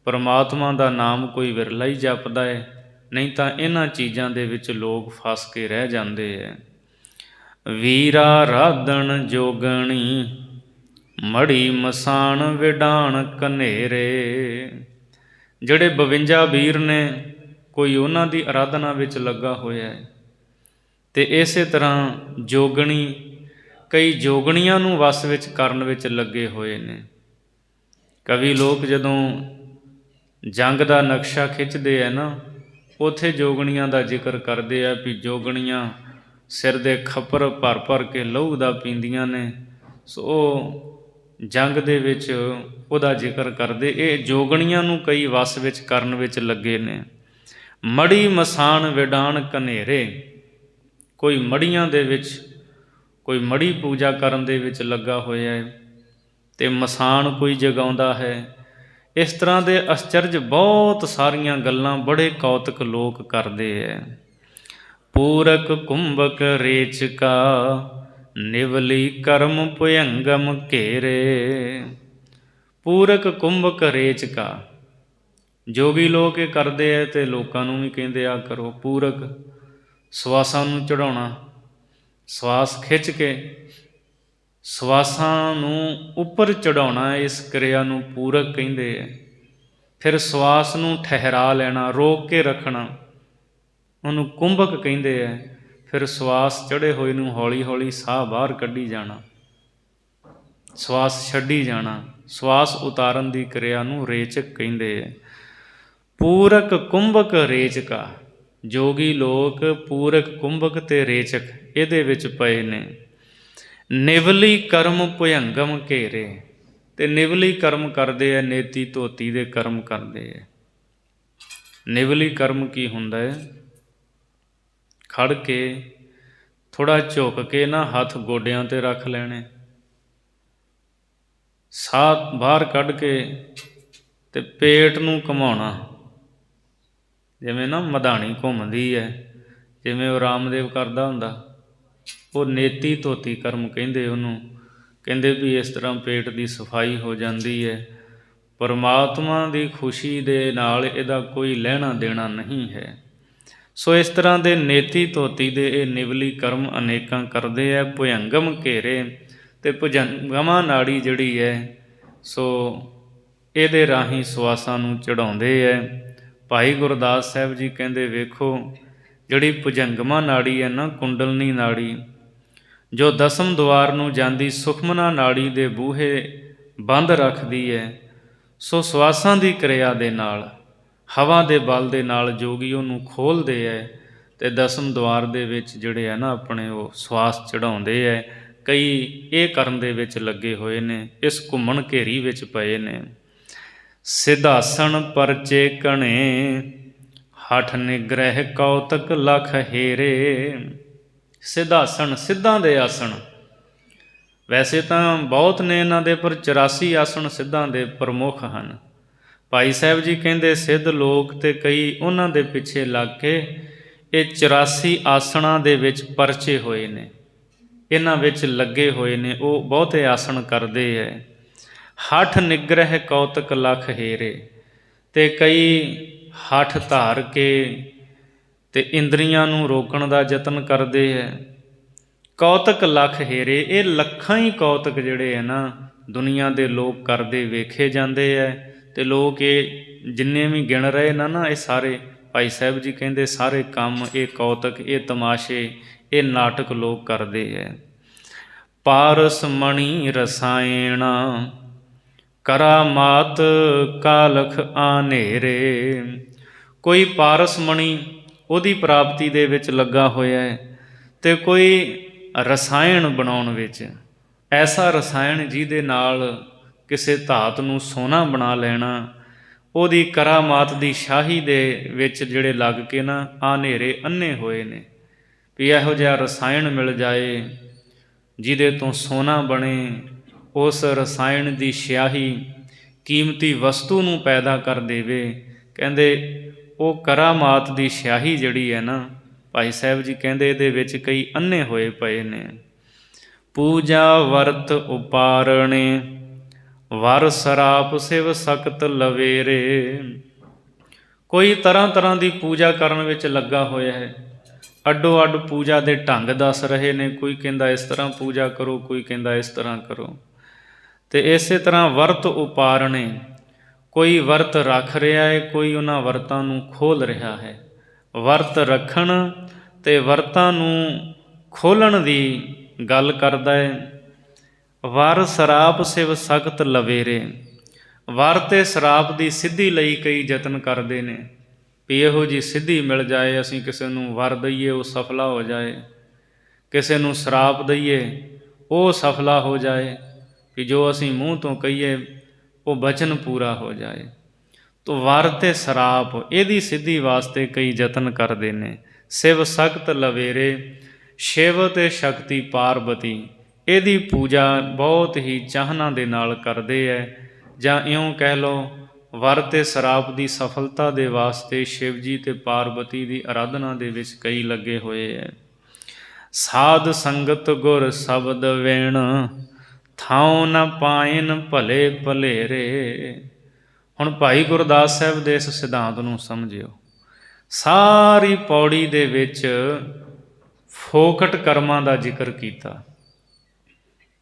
ਪਰਮਾਤਮਾ ਦਾ ਨਾਮ ਕੋਈ ਵਿਰਲਾ ਹੀ ਜਪਦਾ ਹੈ, ਨਹੀਂ ਤਾਂ ਇਹਨਾਂ ਚੀਜ਼ਾਂ ਦੇ ਵਿੱਚ ਲੋਕ ਫਸ ਕੇ ਰਹਿ ਜਾਂਦੇ ਹੈ। ਵੀਰਾ ਰਾਧਣ ਜੋਗਣੀ, ਮੜੀ ਮਸਾਣ ਵਿਡਾਣ ਕਨੇਰੇ। ਜਿਹੜੇ 52 ਵੀਰ ਨੇ, ਕੋਈ ਉਹਨਾਂ ਦੀ ਅਰਾਧਨਾ ਵਿੱਚ ਲੱਗਾ ਹੋਇਆ ਹੈ, ਅਤੇ ਇਸੇ ਤਰ੍ਹਾਂ ਜੋਗਣੀ, ਕਈ ਜੋਗਣੀਆਂ ਨੂੰ ਵਸ ਵਿੱਚ ਕਰਨ ਵਿੱਚ ਲੱਗੇ ਹੋਏ ਨੇ। ਕਵੀ ਲੋਕ ਜਦੋਂ ਜੰਗ ਦਾ ਨਕਸ਼ਾ ਖਿੱਚਦੇ ਹੈ ਨਾ, ਉੱਥੇ ਜੋਗਣੀਆਂ ਦਾ ਜ਼ਿਕਰ ਕਰਦੇ ਆ ਵੀ ਜੋਗਣੀਆਂ ਸਿਰ ਦੇ ਖੱਪਰ ਭਰ ਭਰ ਕੇ ਲਹੂ ਦਾ ਪੀਂਦੀਆਂ ਨੇ। ਸੋ ਉਹ ਜੰਗ ਦੇ ਵਿੱਚ ਉਹਦਾ ਜ਼ਿਕਰ ਕਰਦੇ। ਇਹ ਜੋਗਣੀਆਂ ਨੂੰ ਕਈ ਵਸ ਵਿੱਚ ਕਰਨ ਵਿੱਚ ਲੱਗੇ ਨੇ। ਮੜੀ ਮਸਾਣ ਵਿਡਾਣ ਕਨੇਰੇ, ਕੋਈ ਮੜੀਆਂ ਦੇ ਵਿੱਚ, ਕੋਈ ਮੜੀ ਪੂਜਾ ਕਰਨ ਦੇ ਵਿੱਚ ਲੱਗਾ ਹੋਇਆ ਹੈ, ਅਤੇ ਮਸਾਣ ਕੋਈ ਜਗਾਉਂਦਾ ਹੈ। ਇਸ ਤਰ੍ਹਾਂ ਦੇ ਅਸਚਰਜ ਬਹੁਤ ਸਾਰੀਆਂ ਗੱਲਾਂ ਬੜੇ ਕੌਤਕ ਲੋਕ ਕਰਦੇ ਹੈ। ਪੂਰਕ ਕੁੰਭਕ ਰੇਚਕਾ, ਨਿਵਲੀ ਕਰਮ ਭੁਯੰਗਮ ਘੇਰੇ। ਪੂਰਕ ਕੁੰਭਕ ਰੇਚਕਾ, ਜੋਗੀ ਲੋਕ ਇਹ ਕਰਦੇ ਹੈ ਅਤੇ ਲੋਕਾਂ ਨੂੰ ਵੀ ਕਹਿੰਦੇ ਆ ਕਰੋ। ਪੂਰਕ, ਸਵਾਸਾਂ ਨੂੰ ਚੜ੍ਹਾਉਣਾ, ਸਵਾਸ ਖਿੱਚ ਕੇ ਸਵਾਸਾਂ ਨੂੰ ਉੱਪਰ ਚੜ੍ਹਾਉਣਾ, ਇਸ ਕਿਰਿਆ ਨੂੰ ਪੂਰਕ ਕਹਿੰਦੇ ਹੈ। ਫਿਰ ਸਵਾਸ ਨੂੰ ਠਹਿਰਾ ਲੈਣਾ, ਰੋਕ ਕੇ ਰੱਖਣਾ, ਉਹਨੂੰ ਕੁੰਭਕ ਕਹਿੰਦੇ ਹੈ। ਫਿਰ ਸਵਾਸ ਚੜ੍ਹੇ ਹੋਏ ਨੂੰ ਹੌਲੀ ਹੌਲੀ ਸਾਹ ਬਾਹਰ ਕੱਢੀ ਜਾਣਾ, ਸਵਾਸ ਛੱਡੀ ਜਾਣਾ, ਸਵਾਸ ਉਤਾਰਨ ਦੀ ਕਿਰਿਆ ਨੂੰ ਰੇਚਕ ਕਹਿੰਦੇ ਹੈ। ਪੂਰਕ ਕੁੰਭਕ ਰੇਚਕਾ, ਜੋਗੀ ਲੋਕ ਪੂਰਕ ਕੁੰਭਕ ਅਤੇ ਰੇਚਕ ਇਹਦੇ ਵਿੱਚ ਪਏ ਨੇ। ਨਿਵਲੀ ਕਰਮ ਭੁਯੰਗਮ ਘੇਰੇ, ਅਤੇ ਨਿਵਲੀ ਕਰਮ ਕਰਦੇ ਹੈ, ਨੇਤੀ ਧੋਤੀ ਦੇ ਕਰਮ ਕਰਦੇ ਹੈ। ਨਿਵਲੀ ਕਰਮ ਕੀ ਹੁੰਦਾ ਹੈ? ਖੜ੍ਹ ਕੇ ਥੋੜ੍ਹਾ ਝੁਕ ਕੇ ਨਾ ਹੱਥ ਗੋਡਿਆਂ 'ਤੇ ਰੱਖ ਲੈਣੇ, ਸਾਹ ਬਾਹਰ ਕੱਢ ਕੇ ਅਤੇ ਪੇਟ ਨੂੰ ਘੁਮਾਉਣਾ, ਜਿਵੇਂ ਨਾ ਮਧਾਣੀ ਘੁੰਮਦੀ ਹੈ, ਜਿਵੇਂ ਉਹ ਰਾਮਦੇਵ ਕਰਦਾ ਹੁੰਦਾ। ਉਹ ਨੇਤੀ ਧੋਤੀ ਕਰਮ ਕਹਿੰਦੇ ਉਹਨੂੰ, ਕਹਿੰਦੇ ਵੀ ਇਸ ਤਰ੍ਹਾਂ ਪੇਟ ਦੀ ਸਫਾਈ ਹੋ ਜਾਂਦੀ ਹੈ। ਪਰਮਾਤਮਾ ਦੀ ਖੁਸ਼ੀ ਦੇ ਨਾਲ ਇਹਦਾ ਕੋਈ ਲੈਣਾ ਦੇਣਾ ਨਹੀਂ ਹੈ। ਸੋ ਇਸ ਤਰ੍ਹਾਂ ਦੇ ਨੇਤੀ ਧੋਤੀ ਦੇ ਇਹ ਨਿਵਲੀ ਕਰਮ ਅਨੇਕਾਂ ਕਰਦੇ ਹੈ। ਭੁਯੰਗਮ ਘੇਰੇ, ਅਤੇ ਭੁਜੰਗਮਾ ਨਾੜੀ ਜਿਹੜੀ ਹੈ, ਸੋ ਇਹਦੇ ਰਾਹੀਂ ਸਵਾਸਾਂ ਨੂੰ ਚੜ੍ਹਾਉਂਦੇ ਹੈ। ਭਾਈ ਗੁਰਦਾਸ ਸਾਹਿਬ ਜੀ ਕਹਿੰਦੇ ਵੇਖੋ, ਜਿਹੜੀ ਭੁਜੰਗਮਾ ਨਾੜੀ ਹੈ ਨਾ, ਕੁੰਡਲਨੀ ਨਾੜੀ, ਜੋ ਦਸਮ ਦੁਆਰ ਨੂੰ ਜਾਂਦੀ ਸੁਖਮਨਾ ਨਾੜੀ ਦੇ ਬੂਹੇ ਬੰਦ ਰੱਖਦੀ ਹੈ। ਸੋ ਸਵਾਸਾਂ ਦੀ ਕਿਰਿਆ ਦੇ ਨਾਲ, ਹਵਾ ਦੇ ਬਲ ਦੇ ਨਾਲ ਜੋਗੀ ਉਹਨੂੰ ਖੋਲ੍ਹਦੇ ਹੈ, ਅਤੇ ਦਸਮ ਦੁਆਰ ਦੇ ਵਿੱਚ ਜਿਹੜੇ ਹੈ ਨਾ ਆਪਣੇ ਉਹ ਸਵਾਸ ਚੜ੍ਹਾਉਂਦੇ ਹੈ। ਕਈ ਇਹ ਕਰਨ ਦੇ ਵਿੱਚ ਲੱਗੇ ਹੋਏ ਨੇ, ਇਸ ਘੁੰਮਣ ਘੇਰੀ ਵਿੱਚ ਪਏ ਨੇ। ਸਿਧਾਸਣ ਪਰਚੇ ਕਣੇ, ਹਠ ਨਿਗ੍ਰਹਿ ਕੌਤਕ ਲਖ ਹੇਰੇ। ਸਿਧਾਸਣ, ਸਿੱਧਾਂ ਦੇ ਆਸਣ, ਵੈਸੇ ਤਾਂ ਬਹੁਤ ਨੇ ਇਹਨਾਂ ਦੇ, ਪਰ 84 ਆਸਣ ਸਿੱਧਾਂ ਦੇ ਪ੍ਰਮੁੱਖ ਹਨ। ਭਾਈ ਸਾਹਿਬ ਜੀ ਕਹਿੰਦੇ ਸਿੱਧ ਲੋਕ ਅਤੇ ਕਈ ਉਹਨਾਂ ਦੇ ਪਿੱਛੇ ਲੱਗ ਕੇ ਇਹ 84 ਆਸਣਾਂ ਦੇ ਵਿੱਚ ਪਰਚੇ ਹੋਏ ਨੇ, ਇਹਨਾਂ ਵਿੱਚ ਲੱਗੇ ਹੋਏ ਨੇ, ਉਹ ਬਹੁਤੇ ਆਸਣ ਕਰਦੇ ਹੈ। ਹਠ ਨਿਗ੍ਰਹਿ ਕੌਤਕ ਲਖ ਹੇਰੇ, ਅਤੇ ਕਈ ਹਠ ਧਾਰ ਕੇ ਅਤੇ ਇੰਦਰੀਆਂ ਨੂੰ ਰੋਕਣ ਦਾ ਯਤਨ ਕਰਦੇ ਹੈ। ਕੌਤਕ ਲਖ ਹੇਰੇ, ਇਹ ਲੱਖਾਂ ਹੀ ਕੌਤਕ ਜਿਹੜੇ ਹੈ ਨਾ ਦੁਨੀਆ ਦੇ ਲੋਕ ਕਰਦੇ ਵੇਖੇ ਜਾਂਦੇ ਹੈ। ਅਤੇ ਲੋਕ ਇਹ ਜਿੰਨੇ ਵੀ ਗਿਣ ਰਹੇ ਨਾ ਇਹ ਸਾਰੇ, ਭਾਈ ਸਾਹਿਬ ਜੀ ਕਹਿੰਦੇ ਸਾਰੇ ਕੰਮ, ਇਹ ਕੌਤਕ, ਇਹ ਤਮਾਸ਼ੇ, ਇਹ ਨਾਟਕ ਲੋਕ ਕਰਦੇ ਹੈ। ਪਾਰਸ ਮਣੀ ਰਸਾਇਣਾ, ਕਰਾਮਾਤ ਕਾਲਖ ਆਨੇਰੇ। ਕੋਈ ਪਾਰਸ ਮਣੀ ਉਹਦੀ ਪ੍ਰਾਪਤੀ ਦੇ ਵਿੱਚ ਲੱਗਾ ਹੋਇਆ ਹੈ, ਅਤੇ ਕੋਈ ਰਸਾਇਣ ਬਣਾਉਣ ਵਿੱਚ, ਐਸਾ ਰਸਾਇਣ ਜਿਹਦੇ ਨਾਲ ਕਿਸੇ ਧਾਤ ਨੂੰ ਸੋਨਾ ਬਣਾ ਲੈਣਾ, ਉਹਦੀ ਕਰਾਮਾਤ ਦੀ ਸ਼ਾਹੀ ਦੇ ਵਿੱਚ ਜਿਹੜੇ ਲੱਗ ਕੇ ਨਾ ਆਨੇਰੇ ਅੰਨੇ ਹੋਏ ਨੇ ਵੀ ਇਹੋ ਜਿਹਾ ਰਸਾਇਣ ਮਿਲ ਜਾਏ ਜਿਹਦੇ ਤੋਂ ਸੋਨਾ ਬਣੇ, ਉਸ ਰਸਾਇਣ ਦੀ ਸਿਆਹੀ ਕੀਮਤੀ ਵਸਤੂ ਨੂੰ ਪੈਦਾ ਕਰ ਦੇਵੇ। ਕਹਿੰਦੇ ਉਹ ਕਰਾਮਾਤ ਦੀ ਸਿਆਹੀ ਜਿਹੜੀ ਹੈ ਨਾ, ਭਾਈ ਸਾਹਿਬ ਜੀ ਕਹਿੰਦੇ ਇਹਦੇ ਵਿੱਚ ਕਈ ਅੰਨੇ ਹੋਏ ਪਏ ਨੇ। ਪੂਜਾ ਵਰਤ ਉਪਾਰਣੇ, ਵਰ ਸਰਾਪ ਸਿਵ ਸਖਤ ਲਵੇਰੇ। ਕੋਈ ਤਰ੍ਹਾਂ ਤਰ੍ਹਾਂ ਦੀ ਪੂਜਾ ਕਰਨ ਵਿੱਚ ਲੱਗਾ ਹੋਇਆ ਹੈ, ਅੱਡੋ ਅੱਡ ਪੂਜਾ ਦੇ ਢੰਗ ਦੱਸ ਰਹੇ ਨੇ। ਕੋਈ ਕਹਿੰਦਾ ਇਸ ਤਰ੍ਹਾਂ ਪੂਜਾ ਕਰੋ, ਕੋਈ ਕਹਿੰਦਾ ਇਸ ਤਰ੍ਹਾਂ ਕਰੋ। ਤੇ ਇਸੇ ਤਰ੍ਹਾਂ ਵਰਤ ਉਪਾਰਣੇ, ਕੋਈ ਵਰਤ ਰੱਖ ਰਿਹਾ ਹੈ, ਕੋਈ ਉਹਨਾਂ ਵਰਤਾਂ ਨੂੰ ਖੋਲ੍ਹ ਰਿਹਾ ਹੈ। ਵਰਤ ਰੱਖਣ ਤੇ ਵਰਤਾਂ ਨੂੰ ਖੋਲ੍ਹਣ ਦੀ ਗੱਲ ਕਰਦਾ ਹੈ। ਵਰ ਸਰਾਪ ਸਿਵ ਸਖਤ ਲਵੇਰੇ, ਵਰ ਤੇ ਸਰਾਪ ਦੀ ਸਿੱਧੀ ਲਈ ਕਈ ਯਤਨ ਕਰਦੇ ਨੇ ਵੀ ਇਹੋ ਜਿਹੀ ਸਿੱਧੀ ਮਿਲ ਜਾਏ, ਅਸੀਂ ਕਿਸੇ ਨੂੰ ਵਰ ਦਈਏ ਉਹ ਸਫਲਾ ਹੋ ਜਾਏ, ਕਿਸੇ ਨੂੰ ਸਰਾਪ ਦਈਏ ਉਹ ਸਫਲਾ ਹੋ ਜਾਏ, ਵੀ ਜੋ ਅਸੀਂ ਮੂੰਹ ਤੋਂ ਕਹੀਏ ਉਹ ਬਚਨ ਪੂਰਾ ਹੋ ਜਾਏ। ਤੋ ਵਰ ਤੇ ਸਰਾਪ ਇਹਦੀ ਸਿੱਧੀ ਵਾਸਤੇ ਕਈ ਯਤਨ ਕਰਦੇ ਨੇ। ਸਿਵ ਸਖਤ ਲਵੇਰੇ, ਸ਼ਿਵ ਤੇ ਸ਼ਕਤੀ ਪਾਰਬਤੀ ਇਹਦੀ ਪੂਜਾ ਬਹੁਤ ਹੀ ਚਾਹਨਾ ਦੇ ਨਾਲ ਕਰਦੇ ਹੈ। ਜਾਂ ਇਉਂ ਕਹਿ ਲਓ, ਵਰ ਤੇ ਸਰਾਪ ਦੀ ਸਫਲਤਾ ਦੇ ਵਾਸਤੇ ਸ਼ਿਵ ਜੀ ਤੇ ਪਾਰਬਤੀ ਦੀ ਅਰਾਧਨਾ ਦੇ ਵਿੱਚ ਕਈ ਲੱਗੇ ਹੋਏ ਹੈ। ਸਾਧ ਸੰਗਤ ਗੁਰ ਸ਼ਬਦ ਵੇਣ, ਥਾਉ ਨ ਪਾਇਨ ਭਲੇ ਭਲੇਰੇ। ਹੁਣ ਭਾਈ ਗੁਰਦਾਸ ਸਾਹਿਬ ਦੇ ਇਸ ਸਿਧਾਂਤ ਨੂੰ ਸਮਝਿਓ। ਸਾਰੀ ਪੌੜੀ ਦੇ ਵਿੱਚ ਫੋਕਟ ਕਰਮਾਂ ਦਾ ਜ਼ਿਕਰ ਕੀਤਾ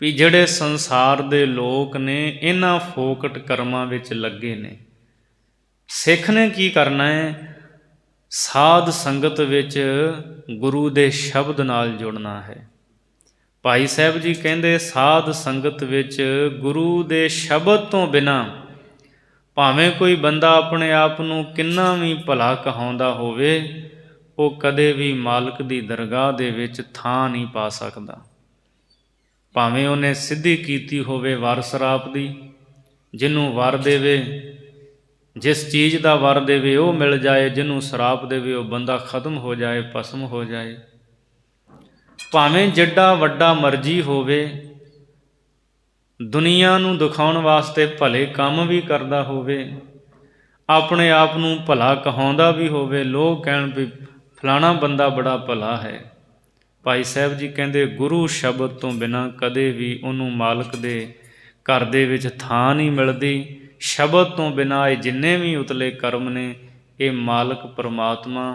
ਵੀ ਜਿਹੜੇ ਸੰਸਾਰ ਦੇ ਲੋਕ ਨੇ ਇਹਨਾਂ ਫੋਕਟ ਕਰਮਾਂ ਵਿੱਚ ਲੱਗੇ ਨੇ। ਸਿੱਖ ਨੇ ਕੀ ਕਰਨਾ ਹੈ? ਸਾਧ ਸੰਗਤ ਵਿੱਚ ਗੁਰੂ ਦੇ ਸ਼ਬਦ ਨਾਲ ਜੁੜਨਾ ਹੈ। ਭਾਈ ਸਾਹਿਬ ਜੀ ਕਹਿੰਦੇ ਸਾਧ ਸੰਗਤ ਵਿੱਚ ਗੁਰੂ ਦੇ ਸ਼ਬਦ ਤੋਂ ਬਿਨਾਂ ਭਾਵੇਂ ਕੋਈ ਬੰਦਾ ਆਪਣੇ ਆਪ ਨੂੰ ਕਿੰਨਾ ਵੀ ਭਲਾ ਕਹਾਉਂਦਾ ਹੋਵੇ, ਉਹ ਕਦੇ ਵੀ ਮਾਲਕ ਦੀ ਦਰਗਾਹ ਦੇ ਵਿੱਚ ਥਾਂ ਨਹੀਂ ਪਾ ਸਕਦਾ। ਭਾਵੇਂ ਉਹਨੇ ਸਿੱਧੀ ਕੀਤੀ ਹੋਵੇ ਵਰ ਸਰਾਪ ਦੀ, ਜਿਹਨੂੰ ਵਰ ਦੇਵੇ, ਜਿਸ ਚੀਜ਼ ਦਾ ਵਰ ਦੇਵੇ ਉਹ ਮਿਲ ਜਾਏ, ਜਿਹਨੂੰ ਸਰਾਪ ਦੇਵੇ ਉਹ ਬੰਦਾ ਖਤਮ ਹੋ ਜਾਏ, ਭਸਮ ਹੋ ਜਾਏ। ਭਾਵੇਂ ਜਿੱਡਾ ਵੱਡਾ ਮਰਜ਼ੀ ਹੋਵੇ, ਦੁਨੀਆ ਨੂੰ ਦਿਖਾਉਣ ਵਾਸਤੇ ਭਲੇ ਕੰਮ ਵੀ ਕਰਦਾ ਹੋਵੇ, ਆਪਣੇ ਆਪ ਨੂੰ ਭਲਾ ਕਹਾਉਂਦਾ ਵੀ ਹੋਵੇ, ਲੋਕ ਕਹਿਣ ਵੀ ਫਲਾਣਾ ਬੰਦਾ ਬੜਾ ਭਲਾ ਹੈ। ਭਾਈ ਸਾਹਿਬ ਜੀ ਕਹਿੰਦੇ ਗੁਰੂ ਸ਼ਬਦ ਤੋਂ ਬਿਨਾਂ ਕਦੇ ਵੀ ਉਹਨੂੰ ਮਾਲਕ ਦੇ ਘਰ ਦੇ ਵਿੱਚ ਥਾਂ ਨਹੀਂ ਮਿਲਦੀ। ਸ਼ਬਦ ਤੋਂ ਬਿਨਾਂ ਇਹ ਜਿੰਨੇ ਵੀ ਉਤਲੇ ਕਰਮ ਨੇ, ਇਹ ਮਾਲਕ ਪਰਮਾਤਮਾ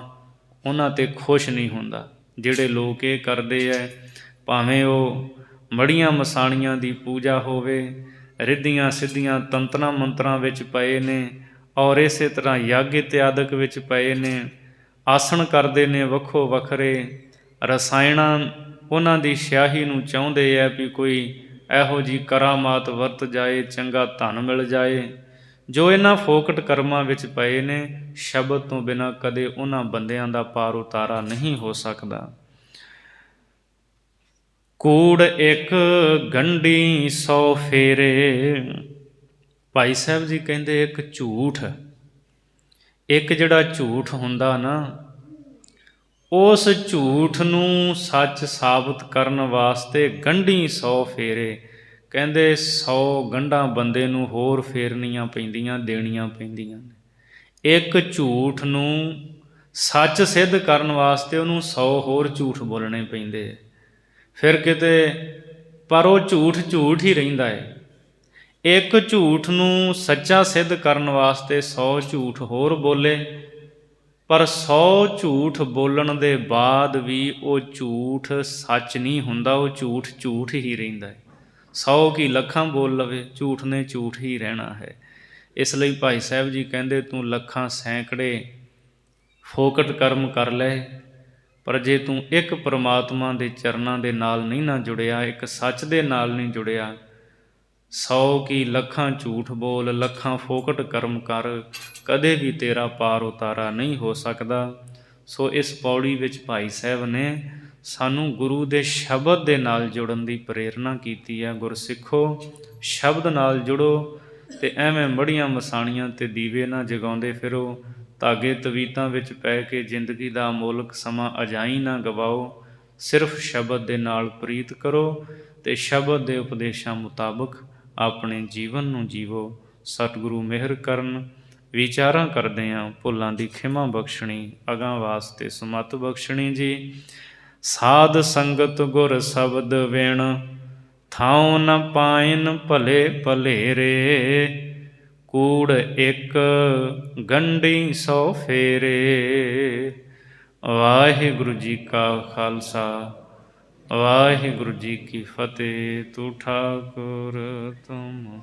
ਉਹਨਾਂ 'ਤੇ ਖੁਸ਼ ਨਹੀਂ ਹੁੰਦਾ। ਜਿਹੜੇ ਲੋਕ ਇਹ ਕਰਦੇ ਹੈ, ਭਾਵੇਂ ਉਹ ਮੜੀਆਂ ਮਸਾਣੀਆਂ ਦੀ ਪੂਜਾ ਹੋਵੇ, ਰਿੱਧੀਆਂ ਸਿੱਧੀਆਂ ਤੰਤਰਾਂ ਮੰਤਰਾਂ ਵਿੱਚ ਪਏ ਨੇ, ਔਰ ਇਸੇ ਤਰ੍ਹਾਂ ਯੱਗ ਇਤਿਆਦਿਕ ਵਿੱਚ ਪਏ ਨੇ, ਆਸਣ ਕਰਦੇ ਨੇ ਵੱਖੋ ਵੱਖਰੇ, ਰਸਾਇਣਾਂ ਉਹਨਾਂ ਦੀ ਸਿਆਹੀ ਨੂੰ ਚਾਹੁੰਦੇ ਹੈ ਵੀ ਕੋਈ ਇਹੋ ਜਿਹੀ ਕਰਾਮਾਤ ਵਰਤ ਜਾਏ, ਚੰਗਾ ਧਨ ਮਿਲ ਜਾਏ। ਜੋ ਇਹਨਾਂ ਫੋਕਟ ਕਰਮਾਂ ਵਿੱਚ ਪਏ ਨੇ, ਸ਼ਬਦ ਤੋਂ ਬਿਨਾਂ ਕਦੇ ਉਹਨਾਂ ਬੰਦਿਆਂ ਦਾ ਪਾਰ ਉਤਾਰਾ ਨਹੀਂ ਹੋ ਸਕਦਾ। ਕੂੜ ਇੱਕ ਗੰਢੀ 100 ਫੇਰੇ। ਭਾਈ ਸਾਹਿਬ ਜੀ ਕਹਿੰਦੇ ਇੱਕ ਝੂਠ, ਇੱਕ ਜਿਹੜਾ ਝੂਠ ਹੁੰਦਾ ਨਾ, ਉਸ ਝੂਠ ਨੂੰ ਸੱਚ ਸਾਬਤ ਕਰਨ ਵਾਸਤੇ ਗੰਢੀ 100 ਫੇਰੇ। ਕਹਿੰਦੇ 100 ਗੰਢਾਂ ਬੰਦੇ ਨੂੰ ਹੋਰ ਫੇਰਨੀਆਂ ਪੈਂਦੀਆਂ, ਦੇਣੀਆਂ ਪੈਂਦੀਆਂ ਨੇ। ਇੱਕ ਝੂਠ ਨੂੰ ਸੱਚ ਸਿੱਧ ਕਰਨ ਵਾਸਤੇ ਉਹਨੂੰ 100 ਹੋਰ ਝੂਠ ਬੋਲਣੇ ਪੈਂਦੇ। ਫਿਰ ਕਿਤੇ ਪਰ ਉਹ ਝੂਠ ਹੀ ਰਹਿੰਦਾ ਹੈ। ਇੱਕ ਝੂਠ ਨੂੰ ਸੱਚਾ ਸਿੱਧ ਕਰਨ ਵਾਸਤੇ 100 ਝੂਠ ਹੋਰ ਬੋਲੇ, ਪਰ 100 ਝੂਠ ਬੋਲਣ ਦੇ ਬਾਅਦ ਵੀ ਉਹ ਝੂਠ ਸੱਚ ਨਹੀਂ ਹੁੰਦਾ, ਉਹ ਝੂਠ ਹੀ ਰਹਿੰਦਾ ਹੈ। 100 ਕੀ ਲੱਖਾਂ ਬੋਲ ਲਵੇ, ਝੂਠ ਨੇ ਝੂਠ ਹੀ ਰਹਿਣਾ ਹੈ। ਇਸ ਲਈ ਭਾਈ ਸਾਹਿਬ ਜੀ ਕਹਿੰਦੇ ਤੂੰ ਲੱਖਾਂ ਸੈਂਕੜੇ ਫੋਕਟ ਕਰਮ ਕਰ ਲੈ, ਪਰ ਜੇ ਤੂੰ ਇੱਕ ਪਰਮਾਤਮਾ ਦੇ ਚਰਨਾਂ ਦੇ ਨਾਲ ਨਹੀਂ ਨਾ ਜੁੜਿਆ, ਇੱਕ ਸੱਚ ਦੇ ਨਾਲ ਨਹੀਂ ਜੁੜਿਆ, 100 ਕੀ ਲੱਖਾਂ ਝੂਠ ਬੋਲ, ਲੱਖਾਂ ਫੋਕਟ ਕਰਮ ਕਰ, ਕਦੇ ਵੀ ਤੇਰਾ ਪਾਰ ਉਤਾਰਾ ਨਹੀਂ ਹੋ ਸਕਦਾ। ਸੋ ਇਸ ਪੌੜੀ ਵਿੱਚ ਭਾਈ ਸਾਹਿਬ ਨੇ ਸਾਨੂੰ ਗੁਰੂ ਦੇ ਸ਼ਬਦ ਦੇ ਨਾਲ ਜੁੜਨ ਦੀ ਪ੍ਰੇਰਨਾ ਕੀਤੀ ਹੈ। ਗੁਰਸਿੱਖੋ, ਸ਼ਬਦ ਨਾਲ ਜੁੜੋ ਅਤੇ ਐਵੇਂ ਮੜੀਆਂ ਮਸਾਣੀਆਂ 'ਤੇ ਦੀਵੇ ਨਾ ਜਗਾਉਂਦੇ ਫਿਰੋ, ਧਾਗੇ ਤਵੀਤਾਂ ਵਿੱਚ ਪੈ ਕੇ ਜ਼ਿੰਦਗੀ ਦਾ ਅਮੋਲਕ ਸਮਾਂ ਅਜਾਈਂ ਨਾ ਗਵਾਓ। ਸਿਰਫ ਸ਼ਬਦ ਦੇ ਨਾਲ ਪ੍ਰੀਤ ਕਰੋ ਅਤੇ ਸ਼ਬਦ ਦੇ ਉਪਦੇਸ਼ਾਂ ਮੁਤਾਬਕ ਆਪਣੇ ਜੀਵਨ ਨੂੰ ਜੀਵੋ। ਸਤਿਗੁਰੂ ਮਿਹਰ ਕਰਨ। ਵਿਚਾਰਾਂ ਕਰਦੇ ਹਾਂ, ਭੁੱਲਾਂ ਦੀ ਖਿਮਾ ਬਖਸ਼ਣੀ, ਅਗਾਂਹ ਵਾਸਤੇ ਸਮੱਤ ਬਖਸ਼ਣੀ ਜੀ। ਸਾਧ ਸੰਗਤ ਗੁਰ ਸ਼ਬਦ ਵੇਣ, ਥਾਉ ਨ ਪਾਇਨ ਭਲੇ ਭਲੇਰੇ। ਕੂੜ ਇੱਕ ਗੰਢੀ 100 ਫੇਰੇ। ਵਾਹਿਗੁਰੂ ਜੀ ਕਾ ਖਾਲਸਾ, ਵਾਹਿਗੁਰੂ ਜੀ ਕੀ ਫਤਿਹ। ਤੂੰ ਠਾਕੁਰ ਤੁਮ